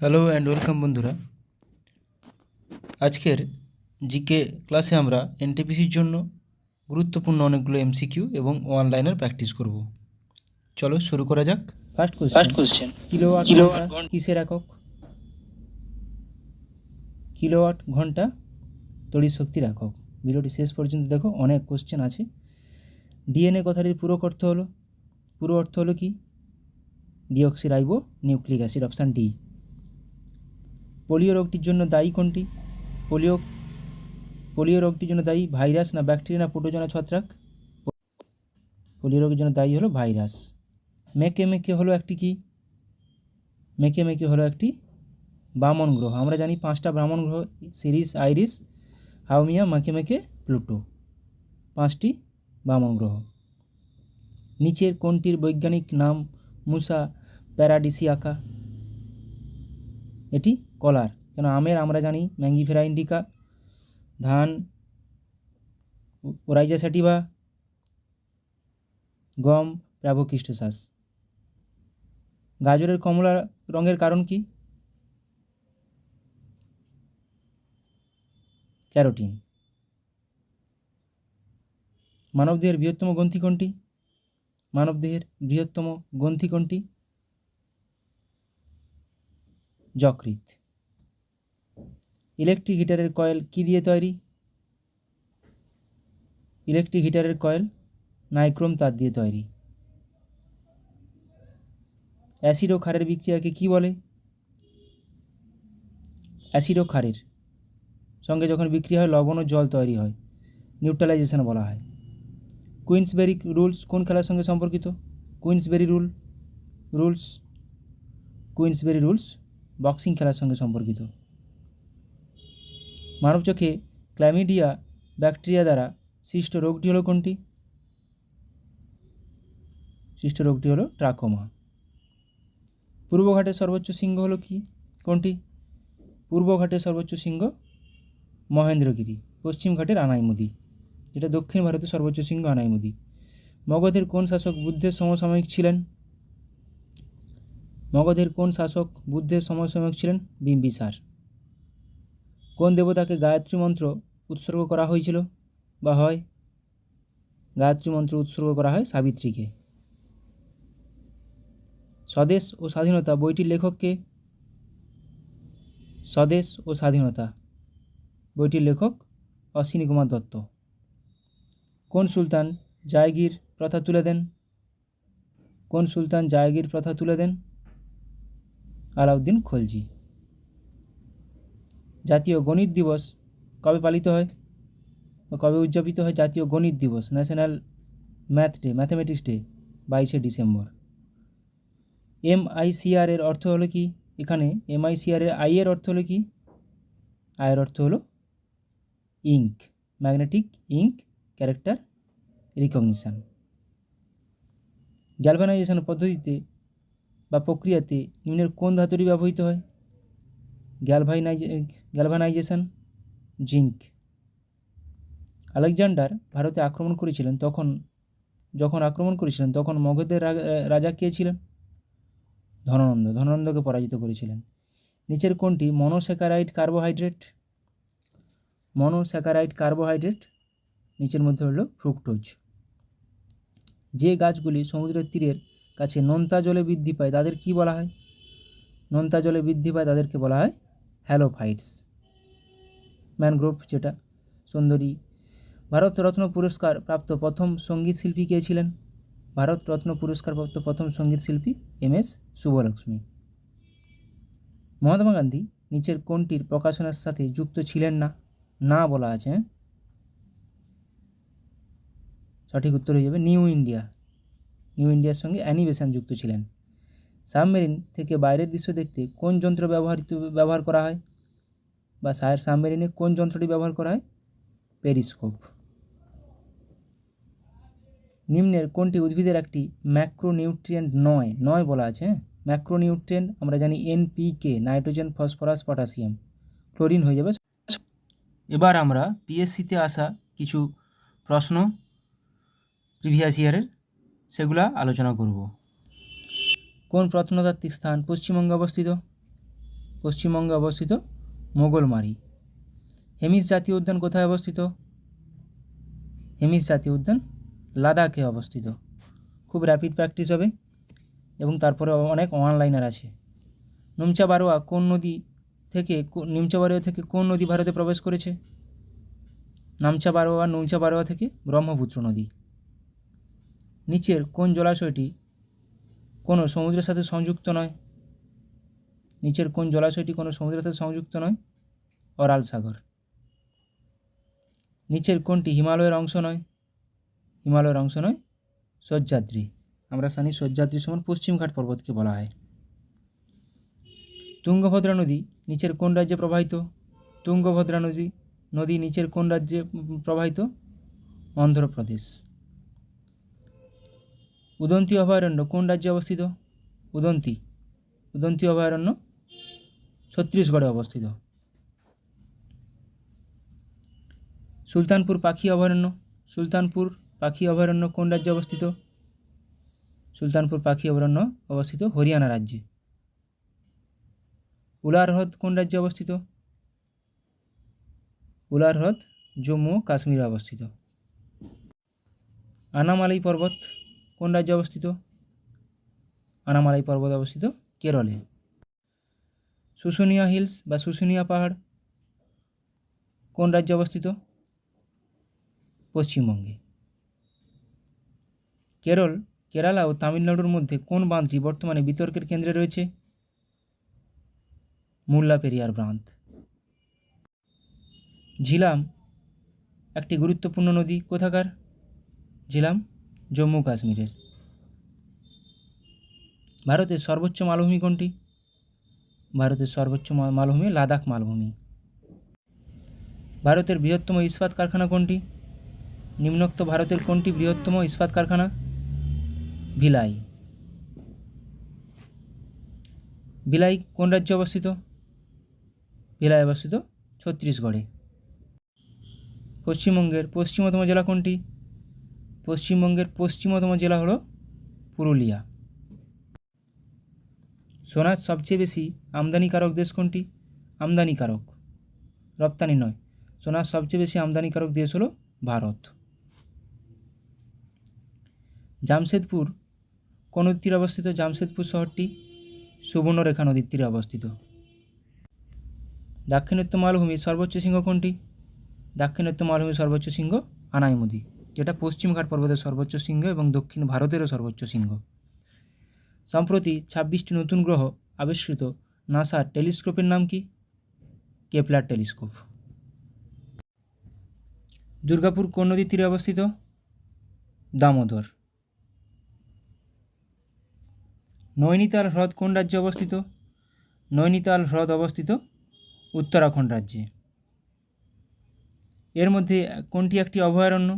Hello and welcome বন্ধুরা। আজকের GK ক্লাসে আমরা এনটিপিসির জন্য গুরুত্বপূর্ণ অনেকগুলো এমসিকিউ এবং অনলাইনের প্র্যাকটিস করব। চলো শুরু করা যাক। ফার্স্ট কোশ্চেন, কিলোওয়াট কিলোওয়াট ঘন্টা কিসের একক? কিলোওয়াট ঘন্টা তড়িৎ শক্তির একক। ভিডিওটি শেষ পর্যন্ত দেখো, অনেক কোশ্চেন আছে। ডিএনএ কথাটির পুরো অর্থ হলো কি? Deoxyribo nucleic acid, option D. Polio রোগটির জন্য দায়ী কোনটি? পোলিও রোগটির জন্য দায়ী ভাইরাস না ব্যাকটেরিয়া না প্রোটোজোয়া ছত্রাক? পোলিও রোগের জন্য দায়ী হলো ভাইরাস। মেকে মেকে হলো একটি কি? মেকে মেকে হলো একটি বামন গ্রহ। আমরা জানি 5টা বামন গ্রহ: সিরিস, আইরিস, হাউমিয়া, মেকে মেকে, প্লুটো। 5টি বামন গ্রহ। নিচের কোনটির বৈজ্ঞানিক নাম মুসা প্যারাডিসিয়াকা? এটি কলার। কেন আমের আমরা জানি ম্যাঙ্গিফেরা ইন্ডিকা, ধান ওরাইজা স্যাটিভা, গম প্রাভোকিস্টোসাস। গাজরের কমলা রঙের কারণ কি? ক্যারোটিন। মানবদেহের বৃহত্তম গ্রন্থি কোনটি? মানবদেহের বৃহত্তম গ্রন্থি কোনটি? যকৃৎ। ইলেকট্রিক হিটারের কয়েল কি দিয়ে তৈরি? ইলেকট্রিক হিটারের কয়েল নাইক্রোম তার দিয়ে তৈরি। অ্যাসিড ও ক্ষারের বিক্রিয়াকে কি বলে? অ্যাসিড ও ক্ষারের সঙ্গে যখন বিক্রিয়া হয় লবণ ও জল তৈরি হয়, নিউট্রালাইজেশন বলা হয়। কুইন্সবেরি রুলস কোন খেলার সঙ্গে সম্পর্কিত? কুইন্সবেরি রুলস বক্সিং খেলার সঙ্গে সম্পর্কিত। মানব চোখে ক্ল্যামিডিয়া ব্যাকটেরিয়া দ্বারা সৃষ্ট রোগটি হলো কোনটি? সৃষ্ট রোগটি হলো ট্রাকোমা। পূর্বঘাটের সর্বোচ্চ শৃঙ্গ হলো কি? কোনটি? পূর্বঘাটের সর্বোচ্চ শৃঙ্গ মহেন্দ্রগিরি। পশ্চিম ঘাটের আনাইমুদি, যেটা দক্ষিণ ভারতের সর্বোচ্চ শৃঙ্গ আনাইমুদি। মগধের কোন শাসক বুদ্ধের সমসাময়িক ছিলেন? মগধের কোন শাসক বুদ্ধের সমসাময়িক ছিলেন? বিম্বিসার। কোন দেবতাকে গায়ত্রী মন্ত্র উৎসর্গ করা হয়েছিল বা হয়? গায়ত্রী মন্ত্র উৎসর্গ করা হয় সাবিত্রীকে। স্বদেশ ও স্বাধীনতা বইটির লেখক কে? স্বদেশ ও স্বাধীনতা বইটির লেখক অশ্বিনী কুমার দত্ত। কোন সুলতান জায়গির প্রথা তুলে দেন? কোন সুলতান জায়গির প্রথা তুলে দেন? আলাউদ্দিন খলজি। জাতীয় গণিত দিবস কবে পালিত হয় বা কবে উদযাপিত হয়? জাতীয় গণিত দিবস, ন্যাশনাল ম্যাথমেটিক্স ডে, 22শে ডিসেম্বর। MICR এর অর্থ হলো কি? এখানে MICR এর আই এর অর্থ হলো কি? আয়ের অর্থ হলো ink, magnetic ink character recognition. Galvanisation পদ্ধতিতে বা প্রক্রিয়াতে নিম্নের কোন ধাতুটি ব্যবহৃত হয়? Galvanisation zinc. আলেকজান্ডার ভারতে আক্রমণ করেছিলেন তখন মগধের রাজা কে ছিলেন? ধননন্দকে পরাজিত করেছিলেন। নিচের কোনটি মনোস্যাকারাইড কার্বোহাইড্রেট? নিচের মধ্যে হলো ফ্রুক্টোজ। যে গাছগুলি সমুদ্রের তীরের কাছে নোনতা জলে বৃদ্ধি পায় তাদের কি বলা হয়? নোনতা জলে বৃদ্ধি পায় তাদেরকে বলা হয় হ্যালোফাইটস। ম্যানগ্রোভ যেটা সুন্দরী। ভারতরত্ন পুরস্কার প্রাপ্ত প্রথম সঙ্গীত শিল্পী কে ছিলেন? ভারতরত্ন পুরস্কার প্রাপ্ত প্রথম সঙ্গীত শিল্পী MS শুভলক্ষ্মী। মহাত্মা গান্ধী নিচের কোনটির প্রকাশনার সাথে যুক্ত ছিলেন না? না বলা আছে। সঠিক উত্তর হয়ে যাবে নিউ ইন্ডিয়ার সঙ্গে অ্যানিবেশন যুক্ত ছিলেন। সাবমেরিন থেকে বাইরের দৃশ্য দেখতে কোন যন্ত্র ব্যবহার করা হয় বা সাবমেরিনে কোন যন্ত্রটি ব্যবহার করা হয়? পেরিস্কোপ। নিম্নের কোনটি উদ্ভিদের একটি ম্যাক্রোনিউট্রিয়েন্ট নয় বলা আছে? ম্যাক্রোনিউট্রিয়েন্ট আমরা জানি NPK, nitrogen, phosphorus, potassium. Chlorine হয়ে যাবে। এবার আমরা PSCতে আসা কিছু প্রশ্ন প্রিভিয়াস ইয়ারের সেগুলা আলোচনা করব। কোন প্রত্নতাত্ত্বিক স্থান পশ্চিমবঙ্গে অবস্থিত? পশ্চিমবঙ্গে অবস্থিত মোগলমারি। হেমিস জাতীয় উদ্যান কোথায় অবস্থিত? হেমিস জাতীয় উদ্যান লাদাখে অবস্থিত। খুব র্যাপিড প্র্যাকটিস হবে এবং তারপরে অনেক অনলাইনার আছে। নুমচা বারোয়া থেকে কোন নদী ভারতে প্রবেশ করেছে? নুমচা বারোয়া থেকে ব্রহ্মপুত্র নদী। নিচের কোন জলাশয়টি কোনো সমুদ্রের সাথে সংযুক্ত নয়? নিচের কোন জলাশয়টি কোনো সমুদ্রের সাথে সংযুক্ত নয়? অরাল সাগর। নিচের কোনটি হিমালয়ের অংশ নয়? হিমালয়ের অংশ নয় সহ্যাদ্রি। আমরা জানি সহ্যাদ্রি সমান পশ্চিমঘাট পর্বতকে বলা হয়। তুঙ্গভদ্রা নদী নিচের কোন রাজ্যে প্রবাহিত? তুঙ্গভদ্রা নদী নিচের কোন রাজ্যে প্রবাহিত? অন্ধ্রপ্রদেশ। উদন্তি অভয়ারণ্য কোন রাজ্যে অবস্থিত? উদন্তি অভয়ারণ্য ছত্তিশগড়ে অবস্থিত। সুলতানপুর পাখি অভয়ারণ্য কোন রাজ্যে অবস্থিত? সুলতানপুর পাখি অভয়ারণ্য অবস্থিত হরিয়ানা রাজ্যে। উলার হ্রদ কোন রাজ্যে অবস্থিত? উলার হ্রদ জম্মু ও কাশ্মীরে অবস্থিত। আনামালাই পর্বত কোন রাজ্যে অবস্থিত? আনামালাই পর্বত অবস্থিত কেরলে। শুশুনিয়া হিলস বা শুশুনিয়া পাহাড় কোন রাজ্যে অবস্থিত? পশ্চিমবঙ্গে। কেরালা ও তামিলনাড়ুর মধ্যে কোন বাঁধটি বর্তমানে বিতর্কের কেন্দ্রে রয়েছে? মুল্লা পেরিয়ার বাঁধ। ঝিলাম একটি গুরুত্বপূর্ণ নদী কোথাকার? ঝিলাম জম্মু কাশ্মীরের। ভারতের সর্বোচ্চ মালভূমি কোনটি? ভারতের সর্বোচ্চ মালভূমি লাদাখ মালভূমি। ভারতের বৃহত্তম ইস্পাত কারখানা কোনটি? নিম্নোক্ত ভারতের কোনটি বৃহত্তম ইস্পাত কারখানা? ভিলাই। ভিলাই কোন রাজ্যে অবস্থিত? ভিলাই অবস্থিত ছত্তিশগড়ে। পশ্চিমবঙ্গের পশ্চিমতম জেলা কোনটি? পশ্চিমবঙ্গের পশ্চিমতম জেলা হলো পুরুলিয়া। সোনার সবচেয়ে বেশি আমদানিকারক দেশ কোনটি? আমদানিকারক, রপ্তানি নয়। সোনার সবচেয়ে বেশি আমদানিকারক দেশ হলো ভারত। জামশেদপুর কোন নদীর তীরে অবস্থিত? জামশেদপুর শহরটি সুবর্ণরেখা নদীর তীরে অবস্থিত। দাক্ষিণাত্য মালভূমির সর্বোচ্চ শৃঙ্গ কোনটি? দাক্ষিণাত্য মালভূমির সর্বোচ্চ শৃঙ্গ আনাইমুদি, যেটা পশ্চিমঘাট পর্বতের সর্বোচ্চ শৃঙ্গ এবং দক্ষিণ ভারতেরও সর্বোচ্চ শৃঙ্গ। সম্প্রতি 26টি নতুন গ্রহ আবিষ্কৃত নাসার টেলিস্কোপের নাম কি? Kepler telescope. দুর্গাপুর কোন নদীর তীরে অবস্থিত? দামোদর। নৈনিতাল হ্রদ কোন রাজ্যে অবস্থিত? নৈনিতাল হ্রদ অবস্থিত উত্তরাখণ্ড রাজ্যে। এর মধ্যে কোনটি একটি অভয়ারণ্য?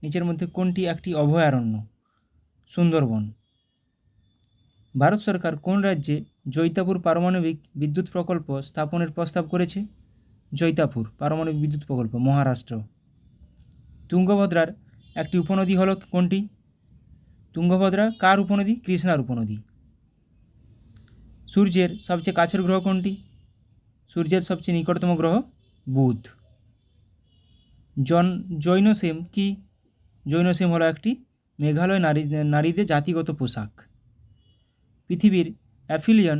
নিচের মধ্যে কোনটি একটি অভয়ারণ্য? সুন্দরবন। ভারত সরকার কোন রাজ্যে জৈতাপুর পারমাণবিক বিদ্যুৎ প্রকল্প স্থাপনের প্রস্তাব করেছে? জৈতাপুর পারমাণবিক বিদ্যুৎ প্রকল্প মহারাষ্ট্র। তুঙ্গভদ্রার একটি উপনদী হল কোনটি? তুঙ্গভদ্রা কার উপনদী? কৃষ্ণার উপনদী। সূর্যের সবচেয়ে কাছের গ্রহ কোনটি? সূর্যের সবচেয়ে নিকটতম গ্রহ বুধ। জৈনসেম কি? জৈনসেম হলো একটি মেঘালয় নারীদের জাতিগত পোশাক। পৃথিবীর অ্যাফিলিয়ন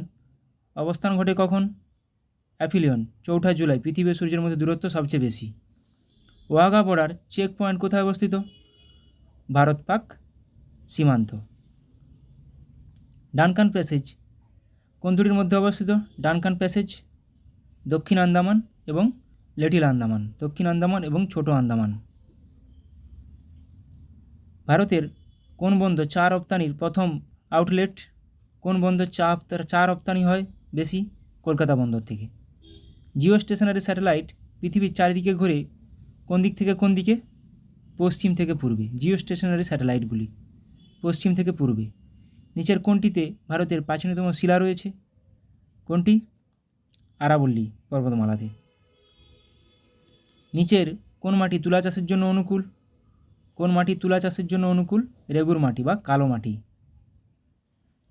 অবস্থান ঘটে কখন? অ্যাফিলিয়ন 4 জুলাই। পৃথিবী ও সূর্যের মধ্যে দূরত্ব সবচেয়ে বেশি। ওয়াঘা বর্ডার চেক পয়েন্ট কোথায় অবস্থিত? ভারত পাক সীমান্ত। ডানকান প্যাসেজ কোন দুটির মধ্যে অবস্থিত? ডানকান প্যাসেজ দক্ষিণ আন্দামান এবং লিটল আন্দামান, দক্ষিণ আন্দামান এবং ছোট আন্দামান। ভারতের কোন বন্দর চা রপ্তানির প্রথম আউটলেট? কোন বন্দর চা রপ্তানি হয় বেশি? কলকাতা বন্দর থেকে। জিও স্টেশনারি স্যাটেলাইট পৃথিবীর চারিদিকে ঘুরে কোন দিক থেকে কোন দিকে? পশ্চিম থেকে পূর্বে। জিও স্টেশনারি স্যাটেলাইটগুলি পশ্চিম থেকে পূর্বে। নিচের কোনটিতে ভারতের প্রাচীনতম শিলা রয়েছে? কোনটি? আরাবল্লী পর্বতমালাতে। নিচের কোন মাটি তুলা চাষের জন্য অনুকূল? কোন মাটি তুলা চাষের জন্য অনুকূল? রেগুর মাটি বা কালো মাটি।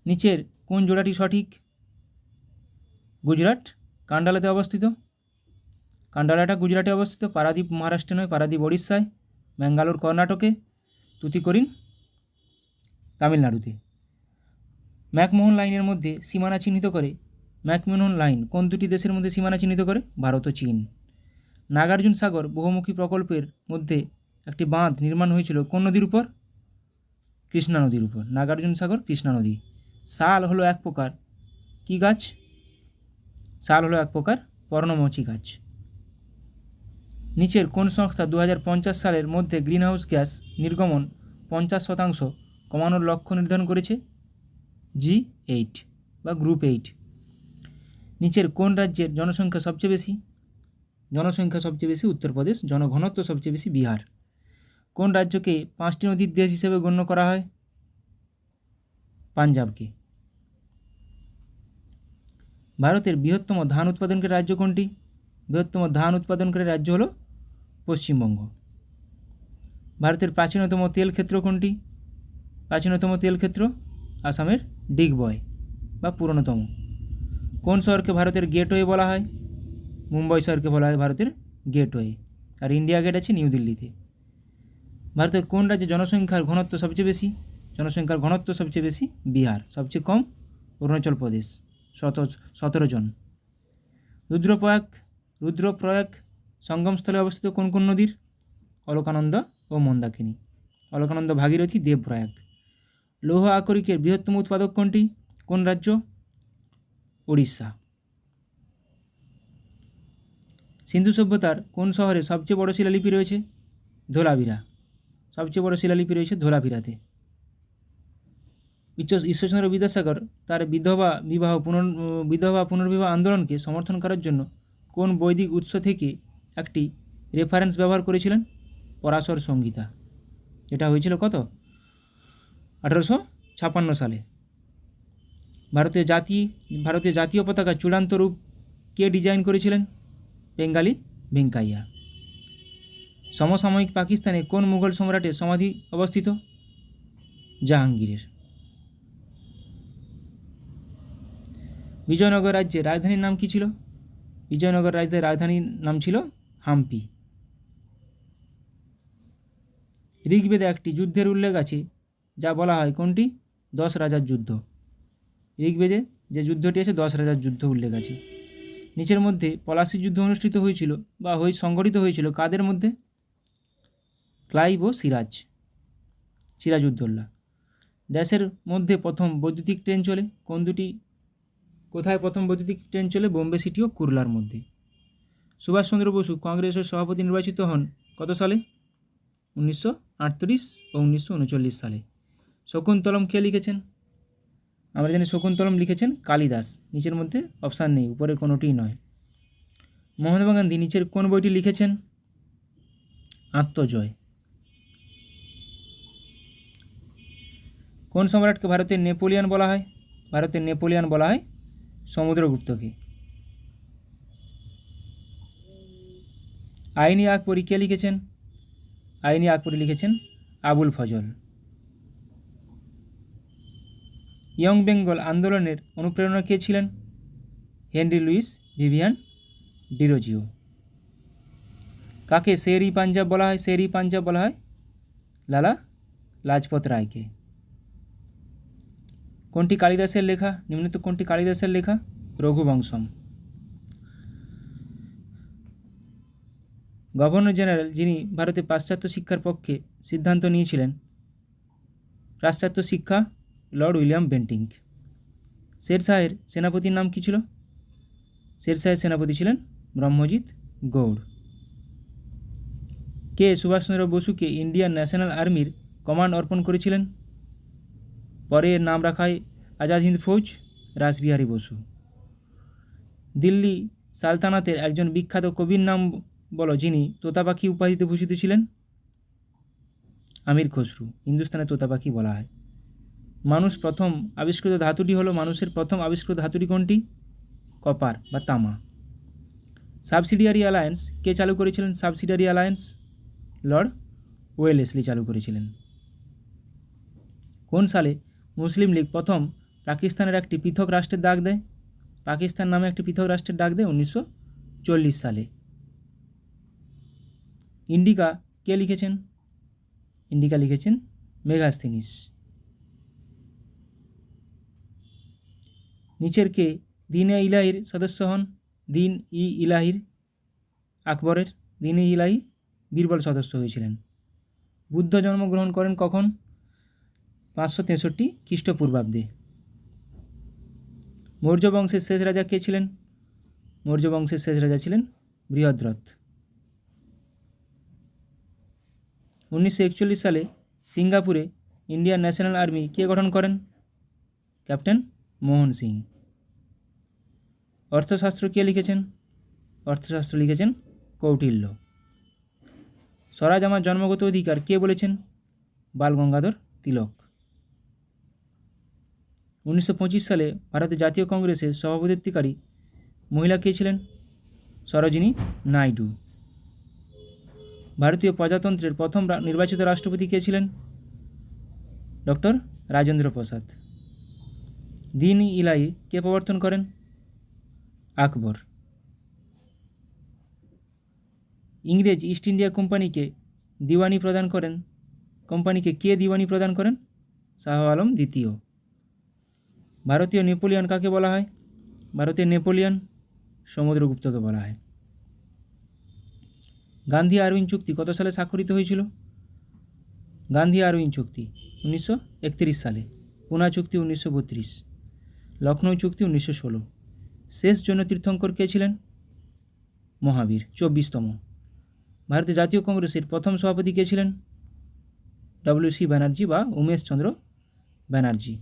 নিচের কোন জোড়াটি সঠিক? গুজরাট কান্ডালাতে অবস্থিত। কান্ডালাটা গুজরাটে অবস্থিত, পারাদ্বীপ মহারাষ্ট্রে নয়, পারাদ্বীপ ওড়িশায়, ম্যাঙ্গালোর কর্ণাটকে, তুতিকোরিন তামিলনাড়ুতে। ম্যাকমোহন লাইনের মধ্যে সীমানা চিহ্নিত করে, ম্যাকমোহন লাইন কোন দুটি দেশের মধ্যে সীমানা চিহ্নিত করে? ভারত ও চীন। নাগার্জুন সাগর বহুমুখী প্রকল্পের মধ্যে একটি বাঁধ নির্মাণ হয়েছিল কোন নদীর উপর? কৃষ্ণা নদীর উপর। নাগার্জুন সাগর, কৃষ্ণা নদী। শাল হলো এক প্রকার কি গাছ? শাল হলো এক প্রকার পর্ণমোচী গাছ। নিচের কোন সংস্থা 2050 সালের মধ্যে গ্রিনহাউস গ্যাস নির্গমন 50% কমানোর লক্ষ্য নির্ধারণ করেছে? G8 বা গ্রুপ 8। নিচের কোন রাজ্যের জনসংখ্যা সবচেয়ে বেশি? জনসংখ্যা সবচেয়ে বেশি উত্তরপ্রদেশ, জনঘনত্ব সবচেয়ে বেশি বিহার। কোন রাজ্যকে 5টি নদীর দেশ হিসেবে গণ্য করা হয়? পাঞ্জাবকে। ভারতের বৃহত্তম ধান উৎপাদনকারী রাজ্য কোনটি? বৃহত্তম ধান উৎপাদনকারী রাজ্য হলো পশ্চিমবঙ্গ। ভারতের প্রাচীনতম তেল ক্ষেত্র কোনটি? প্রাচীনতম তেল ক্ষেত্র আসামের ডিগবয় বা পুরনোতম। কোন শহরকে ভারতের গেটওয়ে বলা হয়? মুম্বাই শহরকে বলা হয় ভারতের গেটওয়ে। আর ইন্ডিয়া গেট আছে নিউ দিল্লিতে। ভারতের কোন রাজ্যে জনসংখ্যার ঘনত্ব সবচেয়ে বেশি? জনসংখ্যার ঘনত্ব সবচেয়ে বেশি বিহার, সবচেয়ে কম অরুণাচল প্রদেশ 17 জন। রুদ্রপ্রয়াগ সঙ্গমস্থলে অবস্থিত কোন কোন নদীর? অলকানন্দা ও মন্দাকিনী। অলকানন্দা, ভাগীরথী, দেবপ্রয়াগ। লৌহ আকরিকের বৃহত্তম উৎপাদক কোনটি? কোন রাজ্য? উড়িষ্যা। সিন্ধু সভ্যতার কোন শহরে সবচেয়ে বড় শিলালিপি রয়েছে? ধোলাভিরা। সবচেয়ে বড় শিলালিপি রয়েছে ধোলাভিরাতে। ঈশ্বরচন্দ্র বিদ্যাসাগর তার বিধবা পুনর্বিবাহ আন্দোলনকে সমর্থন করার জন্য কোন বৈদিক উৎস থেকে একটি রেফারেন্স ব্যবহার করেছিলেন? পরাশর সংহিতা। এটা হয়েছিল কত? 1856 সালে। ভারতীয় জাতীয় পতাকা চূড়ান্ত রূপ কে ডিজাইন করেছিলেন? বেঙ্গালি ভেঙ্কাইয়া। সমসাময়িক পাকিস্তানে কোন মুঘল সম্রাটের সমাধি অবস্থিত? জাহাঙ্গীরের। বিজয়নগর রাজ্যের রাজধানীর নাম কী ছিল? বিজয়নগর রাজ্যের রাজধানীর নাম ছিল হাম্পি। ঋগ্বেদে একটি যুদ্ধের উল্লেখ আছে যা বলা হয় কোনটি? 10 রাজার যুদ্ধ। ঋগ্বেদে যে যুদ্ধটি আছে 10 রাজার যুদ্ধ উল্লেখ আছে। নিচের মধ্যে পলাশীর যুদ্ধ অনুষ্ঠিত হয়েছিল বা সংগঠিত হয়েছিল কাদের মধ্যে? ক্লাইভ ও সিরাজউদ্দৌলা। ড্যাশের মধ্যে প্রথম বৈদ্যুতিক ট্রেন চলে কোন দুটি? কোথায় প্রথম বৈদ্যুতিক ট্রেন চলে? বোম্বে সিটি ও কুরলার মধ্যে। সুভাষচন্দ্র বসু কংগ্রেসের সভাপতি নির্বাচিত হন কত সালে? 1938 ও 1939 সালে। শকুন্তলম কে লিখেছেন? আমরা জানি শকুন্তলম লিখেছেন কালিদাস। নিচের মধ্যে অপশান নেই, উপরে কোনোটিই নয়। মহাত্মা গান্ধী নিচের কোন বইটি লিখেছেন? আত্মজয়। কোন সম্রাটকে ভারতের নেপোলিয়ন বলা হয়? ভারতের নেপোলিয়ন বলা হয় সমুদ্রগুপ্তকে। আইনি আকবরী কে লিখেছেন? আইনি আকবরী লিখেছেন আবুল ফজল। ইয়ং বেঙ্গল আন্দোলনের অনুপ্রেরণা কে ছিলেন? Henry Luis Vivian Derozio. কাকে শের-ই পাঞ্জাব বলা হয়? শের-ই পাঞ্জাব বলা হয় লালা লাজপত রায়কে। কোনটি কালিদাসের লেখা? নিম্নলিখিত কোনটি কালিদাসের লেখা? রঘুবংশম। গভর্নর জেনারেল যিনি ভারতে পাশ্চাত্য শিক্ষার পক্ষে সিদ্ধান্ত নিয়েছিলেন? পাশ্চাত্য শিক্ষা লর্ড উইলিয়াম বেন্টিঙ্ক। শেরশাহের সেনাপতির নাম কী ছিল? শেরশাহের সেনাপতি ছিলেন ব্রহ্মজিৎ গৌড়। কে সুভাষচন্দ্র বসুকে ইন্ডিয়ান ন্যাশনাল আর্মির কমান্ড অর্পণ করেছিলেন? পরে এর নাম রাখা হয় আজাদ হিন্দ ফৌজ, রাসবিহারী বসু। দিল্লি সালতানাতের একজন বিখ্যাত কবির নাম বলো যিনি তোতা পাখি উপাধিতে ভূষিত ছিলেন? আমির খসরু। হিন্দুস্তানের তোতা পাখি বলা হয়। মানুষের প্রথম আবিষ্কৃত ধাতুটি কোনটি? কপার বা তামা। সাবসিডিয়ারি অ্যালায়েন্স কে চালু করেছিলেন? সাবসিডিয়ারি অ্যালায়েন্স লর্ড ওয়েলেসলি চালু করেছিলেন। কোন সালে মুসলিম লীগ প্রথম পাকিস্তানের একটি পৃথক রাষ্ট্রের ডাক দেয়? পাকিস্তান নামে একটি পৃথক রাষ্ট্রের ডাক দেয় 1940 সালে। ইন্ডিকা কে লিখেছেন? ইন্ডিকা লিখেছেন মেগাস্থিনিস। নিচের কে দিন এ ইলাহির সদস্য হন? দিন ই ইলাহির আকবরের দিন ই ইলাহি বীরবল সদস্য হয়েছিলেন। বুদ্ধ জন্মগ্রহণ করেন কখন? 563 খ্রিস্টপূর্বাব্দে। মৌর্য বংশের শেষ রাজা কে ছিলেন? মৌর্য বংশের শেষ রাজা ছিলেন বৃহদ্রথ। 1941 সালে সিঙ্গাপুরে ইন্ডিয়ান ন্যাশনাল আর্মি কে গঠন করেন? ক্যাপ্টেন মোহন সিং। অর্থশাস্ত্র কে লিখেছেন? অর্থশাস্ত্র লিখেছেন কৌটিল্য। স্বরাজ আমার জন্মগত অধিকার কে বলেছেন? বাল গঙ্গাধর তিলক। 1925 সালে ভারতের জাতীয় কংগ্রেসের সভাপতিত্বকারী মহিলা কে ছিলেন? সরোজিনী নাইডু। ভারতীয় প্রজাতন্ত্রের প্রথম নির্বাচিত রাষ্ট্রপতি কে ছিলেন? ডক্টর রাজেন্দ্র প্রসাদ। দিন ই ইলাহি কে প্রবর্তন করেন? আকবর। ইংরেজ ইস্ট ইন্ডিয়া কোম্পানিকে দিওয়ানি প্রদান করেন? কোম্পানিকে কে দিওয়ানি প্রদান করেন? শাহ আলম দ্বিতীয়। ভারতীয় নেপোলিয়ন কাকে বলা হয়? ভারতীয় নেপোলিয়ন সমুদ্রগুপ্তকে বলা হয়। গান্ধী আরউইন চুক্তি কত সালে স্বাক্ষরিত হয়েছিল? গান্ধী আরউইন চুক্তি 1931 সালে। পুনা চুক্তি 1932। লখনৌ চুক্তি 1916। শেষ জৈন তীর্থঙ্কর কে ছিলেন? মহাবীর 24তম। ভারতীয় জাতীয় কংগ্রেসের প্রথম সভাপতি কে ছিলেন? ডব্লিউ.সি. ব্যানার্জি বা উমেশ চন্দ্র ব্যানার্জি।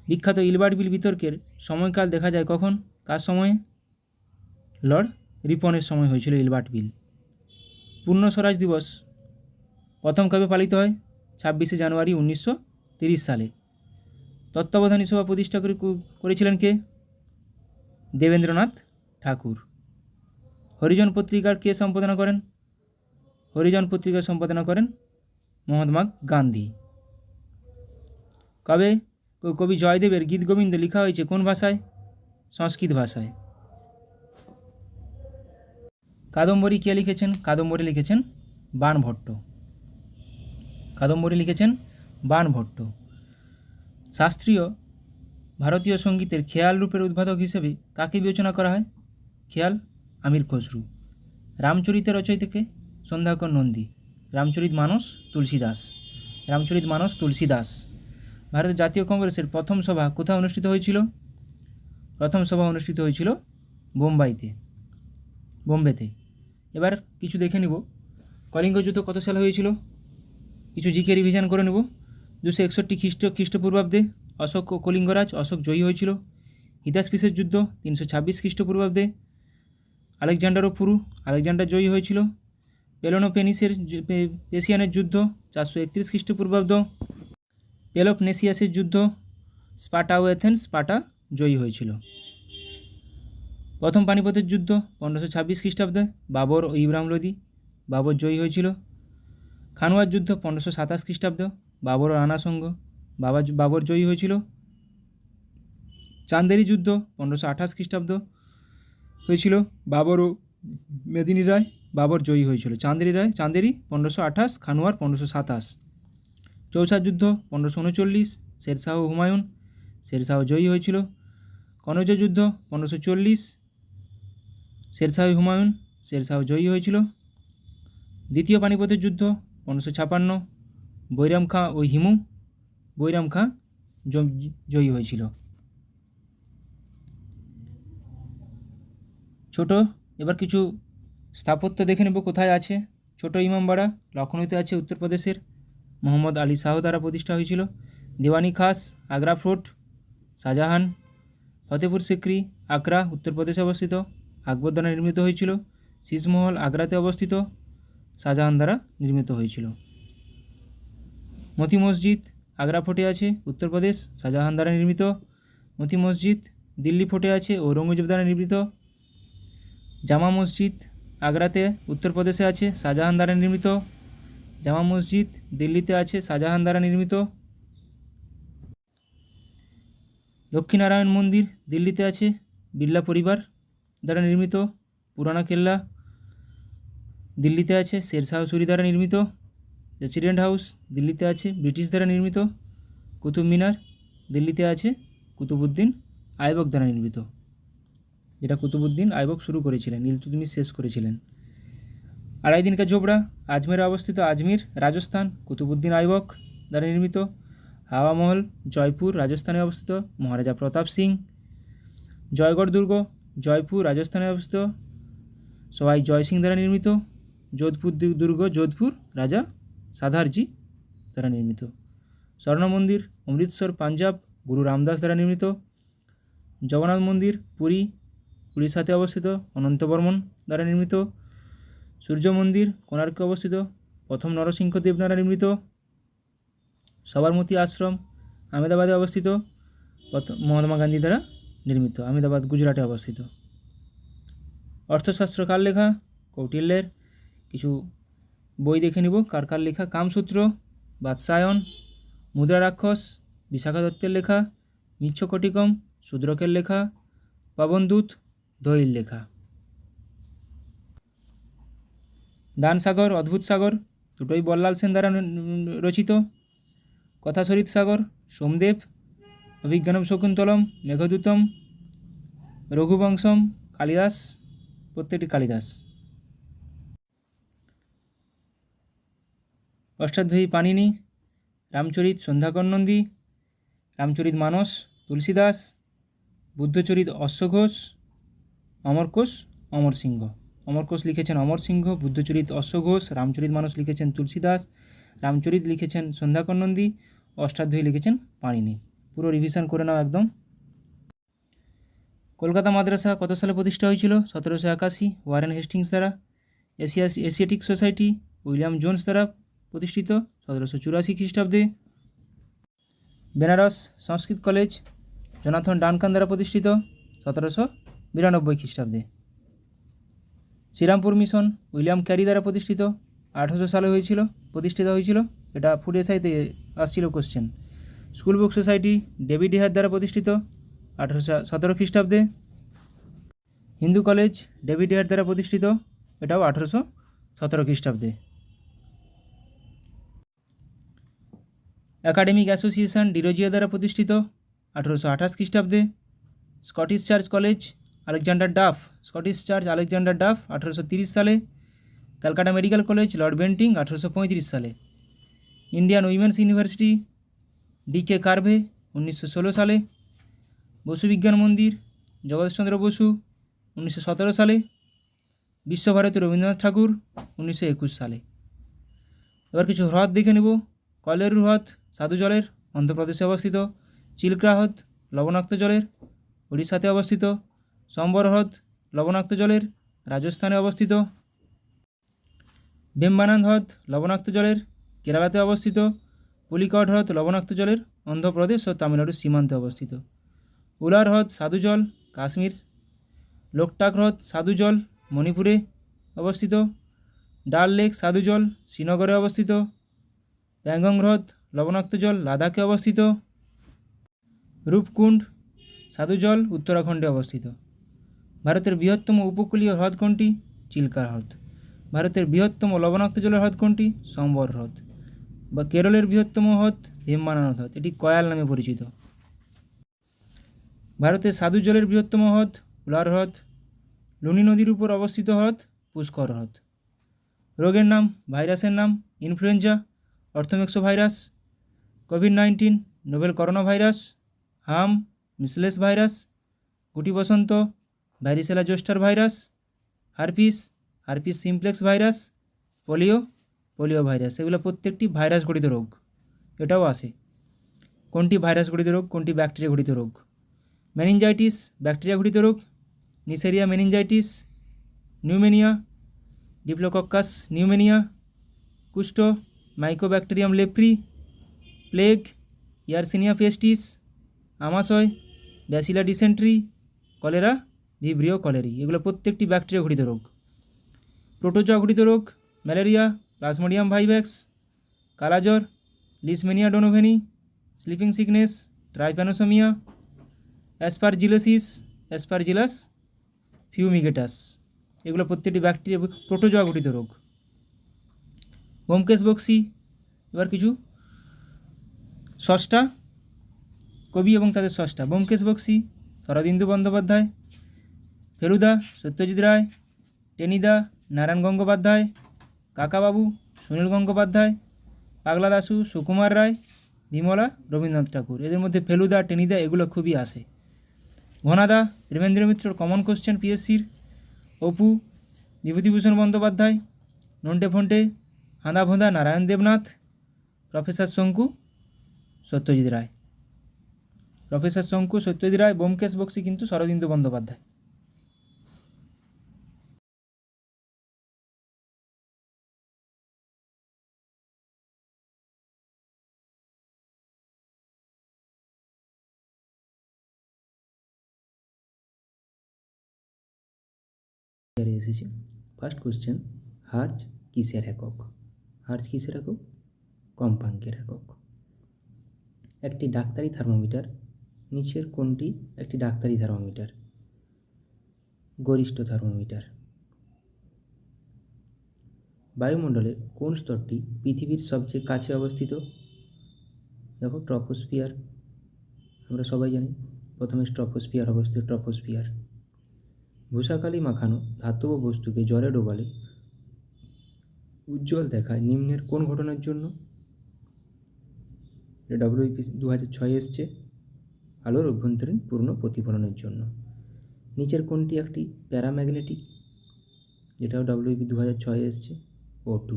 বিখ্যাত ইলবার্ট বিল বিতর্কের সময়কাল দেখা যায় কখন? কার সময়ে? লর্ড রিপনের সময় হয়েছিল ইলবার্ট বিল। পূর্ণ স্বরাজ দিবস প্রথম কবে পালিত হয়? 26শে জানুয়ারি 1930 সালে। তত্ত্বাবধানী সভা প্রতিষ্ঠা করেছিলেন কে? দেবেন্দ্রনাথ ঠাকুর। হরিজন পত্রিকার কে সম্পাদনা করেন? হরিজন পত্রিকার সম্পাদনা করেন মহাত্মা গান্ধী। কবি জয়দেবের গীত গোবিন্দ লেখা হয়েছে কোন ভাষায়? সংস্কৃত ভাষায়। কাদম্বরী কে লিখেছেন? কাদম্বরী লিখেছেন বাণভট্ট। কাদম্বরী লিখেছেন বাণভট্ট। শাস্ত্রীয় ভারতীয় সঙ্গীতের খেয়াল রূপের উদ্ভাবক হিসেবে কাকে বিবেচনা করা হয়? খেয়াল আমির খসরু। রামচরিতের রচয়িতাকে? সন্ধ্যাকর নন্দী। রামচরিত মানস তুলসীদাস। রামচরিত মানস তুলসীদাস। ভারতের জাতীয় কংগ্রেসের প্রথম সভা কোথায় অনুষ্ঠিত হয়েছিল? প্রথম সভা অনুষ্ঠিত হয়েছিল বোম্বেতে। এবার কিছু দেখে নিব। কলিঙ্গ যুদ্ধ কত সালে হয়েছিল? কিছু জিকে রিভিশন করে নেব। 261 খ্রিস্টপূর্বাব্দে অশোক ও কলিঙ্গরাজ অশোক জয়ী হয়েছিল। হিদাসপিসের যুদ্ধ 326 খ্রিস্টপূর্বাব্দে আলেকজান্ডার ও পুরু আলেকজান্ডার জয়ী হয়েছিল। পেসিয়ানের যুদ্ধ 431 খ্রিস্টপূর্বাব্দ পেলোপনেসিয়াসের যুদ্ধ স্পার্টা ও এথেন্স স্পার্টা জয়ী হয়েছিল। প্রথম পানিপথের যুদ্ধ 1526 খ্রিস্টাব্দে বাবর ও ইব্রাহিম লোদি বাবর জয়ী হয়েছিল। খানুয়ার যুদ্ধ 1527 খ্রিস্টাব্দ বাবর ও রানা সঙ্গ বাবর জয়ী হয়েছিল। চান্দেরি যুদ্ধ 1528 খ্রিস্টাব্দ হয়েছিল বাবর ও মেদিনী রায় বাবর জয়ী হয়েছিল। চান্দেরি 1528, খানুয়ার 1527। চৌসার যুদ্ধ 1539 শেরশাহ হুমায়ুন শেরশাহ জয়ী হয়েছিল। কনৌজ যুদ্ধ 1540 শেরশাহ হুমায়ুন শেরশাহ জয়ী হয়েছিল। দ্বিতীয় পানিপথের যুদ্ধ 1556 বৈরাম খাঁ ও হিমু বৈরাম খাঁ জয়ী হয়েছিল। ছোট এবার কিছু স্থাপত্য দেখে নেব কোথায় আছে। ছোট ইমামবাড়া লখনৌতে আছে উত্তরপ্রদেশের, মোহাম্মদ আলী শাহ দ্বারা প্রতিষ্ঠা হয়েছিল। দেওয়ানি খাস আগ্রা ফোর্ট শাহজাহান। ফতেপুর সিক্রি আগ্রা উত্তরপ্রদেশে অবস্থিত, আকবর দ্বারা নির্মিত হয়েছিল। শীষমহল আগ্রাতে অবস্থিত, শাহজাহান দ্বারা নির্মিত হয়েছিল। মতি মসজিদ আগ্রা ফোর্টে আছে উত্তরপ্রদেশ, শাহজাহান দ্বারা নির্মিত। মতি মসজিদ দিল্লি ফোর্টে আছে ঔরঙ্গজেব দ্বারা নির্মিত। জামা মসজিদ আগ্রাতে উত্তরপ্রদেশে আছে, শাহজাহান দ্বারা নির্মিত। জামা মসজিদ দিল্লিতে আছে, শাহজাহান দ্বারা নির্মিত। লক্ষ্মীনারায়ণ মন্দির দিল্লিতে আছে, বিড়লা পরিবার দ্বারা নির্মিত। পুরানা কেল্লা দিল্লিতে আছে, শেরশাহ সুরি দ্বারা নির্মিত। প্রেসিডেন্ট হাউস দিল্লিতে আছে, ব্রিটিশ দ্বারা নির্মিত। কুতুব মিনার দিল্লিতে আছে, কুতুবউদ্দিন আইবক দ্বারা নির্মিত, যেটা কুতুবউদ্দিন আইবক শুরু করেছিলেন, ইলতুৎমিশ শেষ করেছিলেন। আড়াই দিন কা ঝোপড়া আজমেরে অবস্থিত, আজমির রাজস্থান, কুতুবউদ্দিন আইবক দ্বারা নির্মিত। হাওয়া মহল জয়পুর রাজস্থানে অবস্থিত, মহারাজা প্রতাপ সিং। জয়গড় দুর্গ জয়পুর রাজস্থানে অবস্থিত, সবাই জয় সিং দ্বারা নির্মিত। যোধপুর দুর্গ যোধপুর রাজা সাধারজি দ্বারা নির্মিত। স্বর্ণ মন্দির অমৃতসর পাঞ্জাব, গুরু রামদাস দ্বারা নির্মিত। জগন্নাথ মন্দির পুরী উড়িষ্যাতে অবস্থিত, অনন্ত বর্মন দ্বারা নির্মিত। সূর্য মন্দির কোণার্কে অবস্থিত, প্রথম নরসিংহদেব দ্বারা নির্মিত। সবরমতী আশ্রম আহমেদাবাদে অবস্থিত, মহাত্মা গান্ধী দ্বারা নির্মিত, আহমেদাবাদ গুজরাটে অবস্থিত। অর্থশাস্ত্র কার লেখা? কৌটিল্যের। কিছু বই দেখে নিব কার কার লেখা। কামসূত্র বাদশায়ন, মুদ্রা রাক্ষস বিশাখা দত্তের লেখা। মিচ্ছকটিকম শূদ্রকের লেখা। পবনদূত দোহির লেখা। দানসাগর অদ্ভুত সাগর দুটোই বল্লাল সেন দ্বারা রচিত। কথাশরীত সাগর সোমদেব। অভিজ্ঞানম শকুন্তলম মেঘদূতম রঘুবংশম কালিদাস, প্রত্যেকটি কালিদাস। অষ্টাধ্যায়ী পাণিনি। রামচরিত সন্ধ্যাকর নন্দী। রামচরিত মানস তুলসীদাস। বুদ্ধচরিত অশ্বঘোষ। অমরকোষ অমর সিংহ। অমরকোষ লিখেছেন অমর সিংহ, বুদ্ধচরিত অশ্বঘোষ, রামচরিত মানস লিখেছেন তুলসীদাস, রামচরিত লিখেছেন সন্ধ্যাকর নন্দী, অষ্টাধ্যায়ী লিখেছেন পাণিনি। পুরো রিভিশন করে নাও একদম। কলকাতা মাদ্রাসা কত সালে প্রতিষ্ঠা হয়েছিল? 1781 ওয়ারেন হেস্টিংস দ্বারা। এশিয়াটিক সোসাইটি উইলিয়াম জোন্স দ্বারা প্রতিষ্ঠিত 1784 খ্রিস্টাব্দে। বেনারস সংস্কৃত কলেজ জোনাথন ডানকান দ্বারা প্রতিষ্ঠিত 1792 খ্রিস্টাব্দে। শ্রীরামপুর মিশন উইলিয়াম ক্যারি দ্বারা প্রতিষ্ঠিত 1800 সালে প্রতিষ্ঠিত হয়েছিল। এটা ফুড এসআইতে আসছিল question. School book society David Hare দ্বারা প্রতিষ্ঠিত 1817 খ্রিস্টাব্দে। হিন্দু কলেজ ডেভিড হেয়ার দ্বারা প্রতিষ্ঠিত, এটাও 1817 খ্রিস্টাব্দে। একাডেমিক অ্যাসোসিয়েশন ডিরোজিয়া দ্বারা প্রতিষ্ঠিত 1828 খ্রিস্টাব্দে। Scottish Church College Alexander Duff, Scottish Church Alexander Duff 1830 সালে। Calcutta Medical College Lord Bentinck 1835 সালে। Indian Women's University D K Karve 1916 সালে। বসু বিজ্ঞান মন্দির জগদীশচন্দ্র বসু 1917 সালে। বিশ্বভারতী রবীন্দ্রনাথ ঠাকুর 1921 সালে। এবার কিছু হ্রদ দেখে নেব। কয়লেরু হ্রদ সাধু জলের, অন্ধ্রপ্রদেশে অবস্থিত। চিল্কা হ্রদ লবণাক্ত জলের, উড়িষ্যাতে অবস্থিত। সম্বর হ্রদ লবণাক্ত জলের, রাজস্থানে অবস্থিত। বেম্বানান হ্রদ লবণাক্ত জলের, কেরালাতে অবস্থিত। পুলিকট হ্রদ লবণাক্ত জলের, অন্ধ্রপ্রদেশ ও তামিলনাড়ুর সীমান্তে অবস্থিত। উলার হ্রদ সাধু জল কাশ্মীর। লোকটাক হ্রদ সাধু জল মণিপুরে অবস্থিত। ডাল লেক সাধু জল শ্রীনগরে অবস্থিত। প্যাংগং হ্রদ লবণাক্ত জল লাদাখে অবস্থিত। রূপকুণ্ড সাধু জল উত্তরাখণ্ডে অবস্থিত। ভারতের বৃহত্তম উপকূলীয় হ্রদ কোনটি? চিল্কা হ্রদ। ভারতের বৃহত্তম লবণাক্ত জলের হ্রদ কোনটি? সম্বর হ্রদ। বা কেরলের বৃহত্তম হ্রদ ভেম্বানান হ্রদ, এটি কয়াল নামে পরিচিত। ভারতের সাধু জলের বৃহত্তম হ্রদ উলার হ্রদ। লুনি নদীর উপর অবস্থিত হ্রদ পুষ্কর হ্রদ। রোগের নাম, ভাইরাসের নাম ইনফ্লুয়েঞ্জা, অর্থোমেক্সো ভাইরাস। কোভিড-19 নোভেল করোনা ভাইরাস। হাম মিসলেস ভাইরাস। গুটি বসন্ত varicella zoster virus. Herpes simplex virus. Polio virus. এগুলো প্রত্যেকটি ভাইরাস ঘটিত রোগ। এটাও আসে কোনটি ভাইরাস ঘটিত রোগ, কোনটি ব্যাকটেরিয়া ঘটিত রোগ। মেনিনজাইটিস ব্যাকটেরিয়া ঘটিত রোগ। Neisseria meningitis. Pneumonia diplococcus pneumonia. কুষ্ঠ mycobacterium leprae. Plague Yersinia pestis. আমাশয় bacillary dysentery. Cholera vibrio cholerae. এগুলো প্রত্যেকটি ব্যাকটেরিয়া ঘটিত রোগ। প্রোটোজোয়া ঘটিত রোগ ম্যালেরিয়া প্লাজমোডিয়াম ভাইভ্যাক্স। কালাজ্বর leishmania donovani. Sleeping sickness trypanosomiasis. Aspergillus fumigatus, এগুলো প্রত্যেকটি ব্যাকটেরিয়া প্রোটোজোয়া গঠিত রোগ। ব্যোমকেশ বক্সী, এবার কিছু স্রষ্টা, কবি এবং তাদের স্রষ্টা। ব্যোমকেশ বক্সী শরদিন্দু বন্দ্যোপাধ্যায়, ফেলুদা সত্যজিৎ রায়, টেনিদা নারায়ণ গঙ্গোপাধ্যায়, কাকাবাবু সুনীল গঙ্গোপাধ্যায়, পাগলা দাশু সুকুমার রায়, বিমলা রবীন্দ্রনাথ ঠাকুর। এদের মধ্যে ফেলুদা, টেনিদা এগুলো খুবই আসে। ঘনাদা দেবেন্দ্র মিত্র, কমন কোশ্চেন পিএসসির। অপু বিভূতিভূষণ বন্দ্যোপাধ্যায়, নন্টে ফন্টে হাঁদা ভোঁদা নারায়ণ দেবনাথ, প্রফেসর শঙ্কু সত্যজিৎ রায়। প্রফেসর শঙ্কু সত্যজিৎ রায়, ব্যোমকেশ বক্সী কিন্তু শরদিন্দু বন্দ্যোপাধ্যায়। এসেছে ফার্স্ট কোশ্চেন, হার্জ কিসের একক? হার্জ কিসের একক? কম্পাঙ্কের একক। একটি ডাক্তারি থার্মোমিটার নিচের কোনটি একটি ডাক্তারি থার্মোমিটার? গরিষ্ঠ থার্মোমিটার। বায়ুমণ্ডলের কোন স্তরটি পৃথিবীর সবচেয়ে কাছে অবস্থিত? দেখো ট্রপোস্ফিয়ার, আমরা সবাই জানি প্রথমে ট্রপোস্ফিয়ার অবস্থিত। ট্রপোস্ফিয়ার। ভূষাকালি মাখানো ধাতব বস্তুকে জলে ডোবালে উজ্জ্বল দেখায় নিম্নের কোন ঘটনার জন্য? WIP 2006 এসছে, আলোর অভ্যন্তরীণ পূর্ণ প্রতিফলনের জন্য। নিচের কোনটি একটি প্যারাম্যাগনেটিক? যেটাও WIP 2006 এসছে, O2।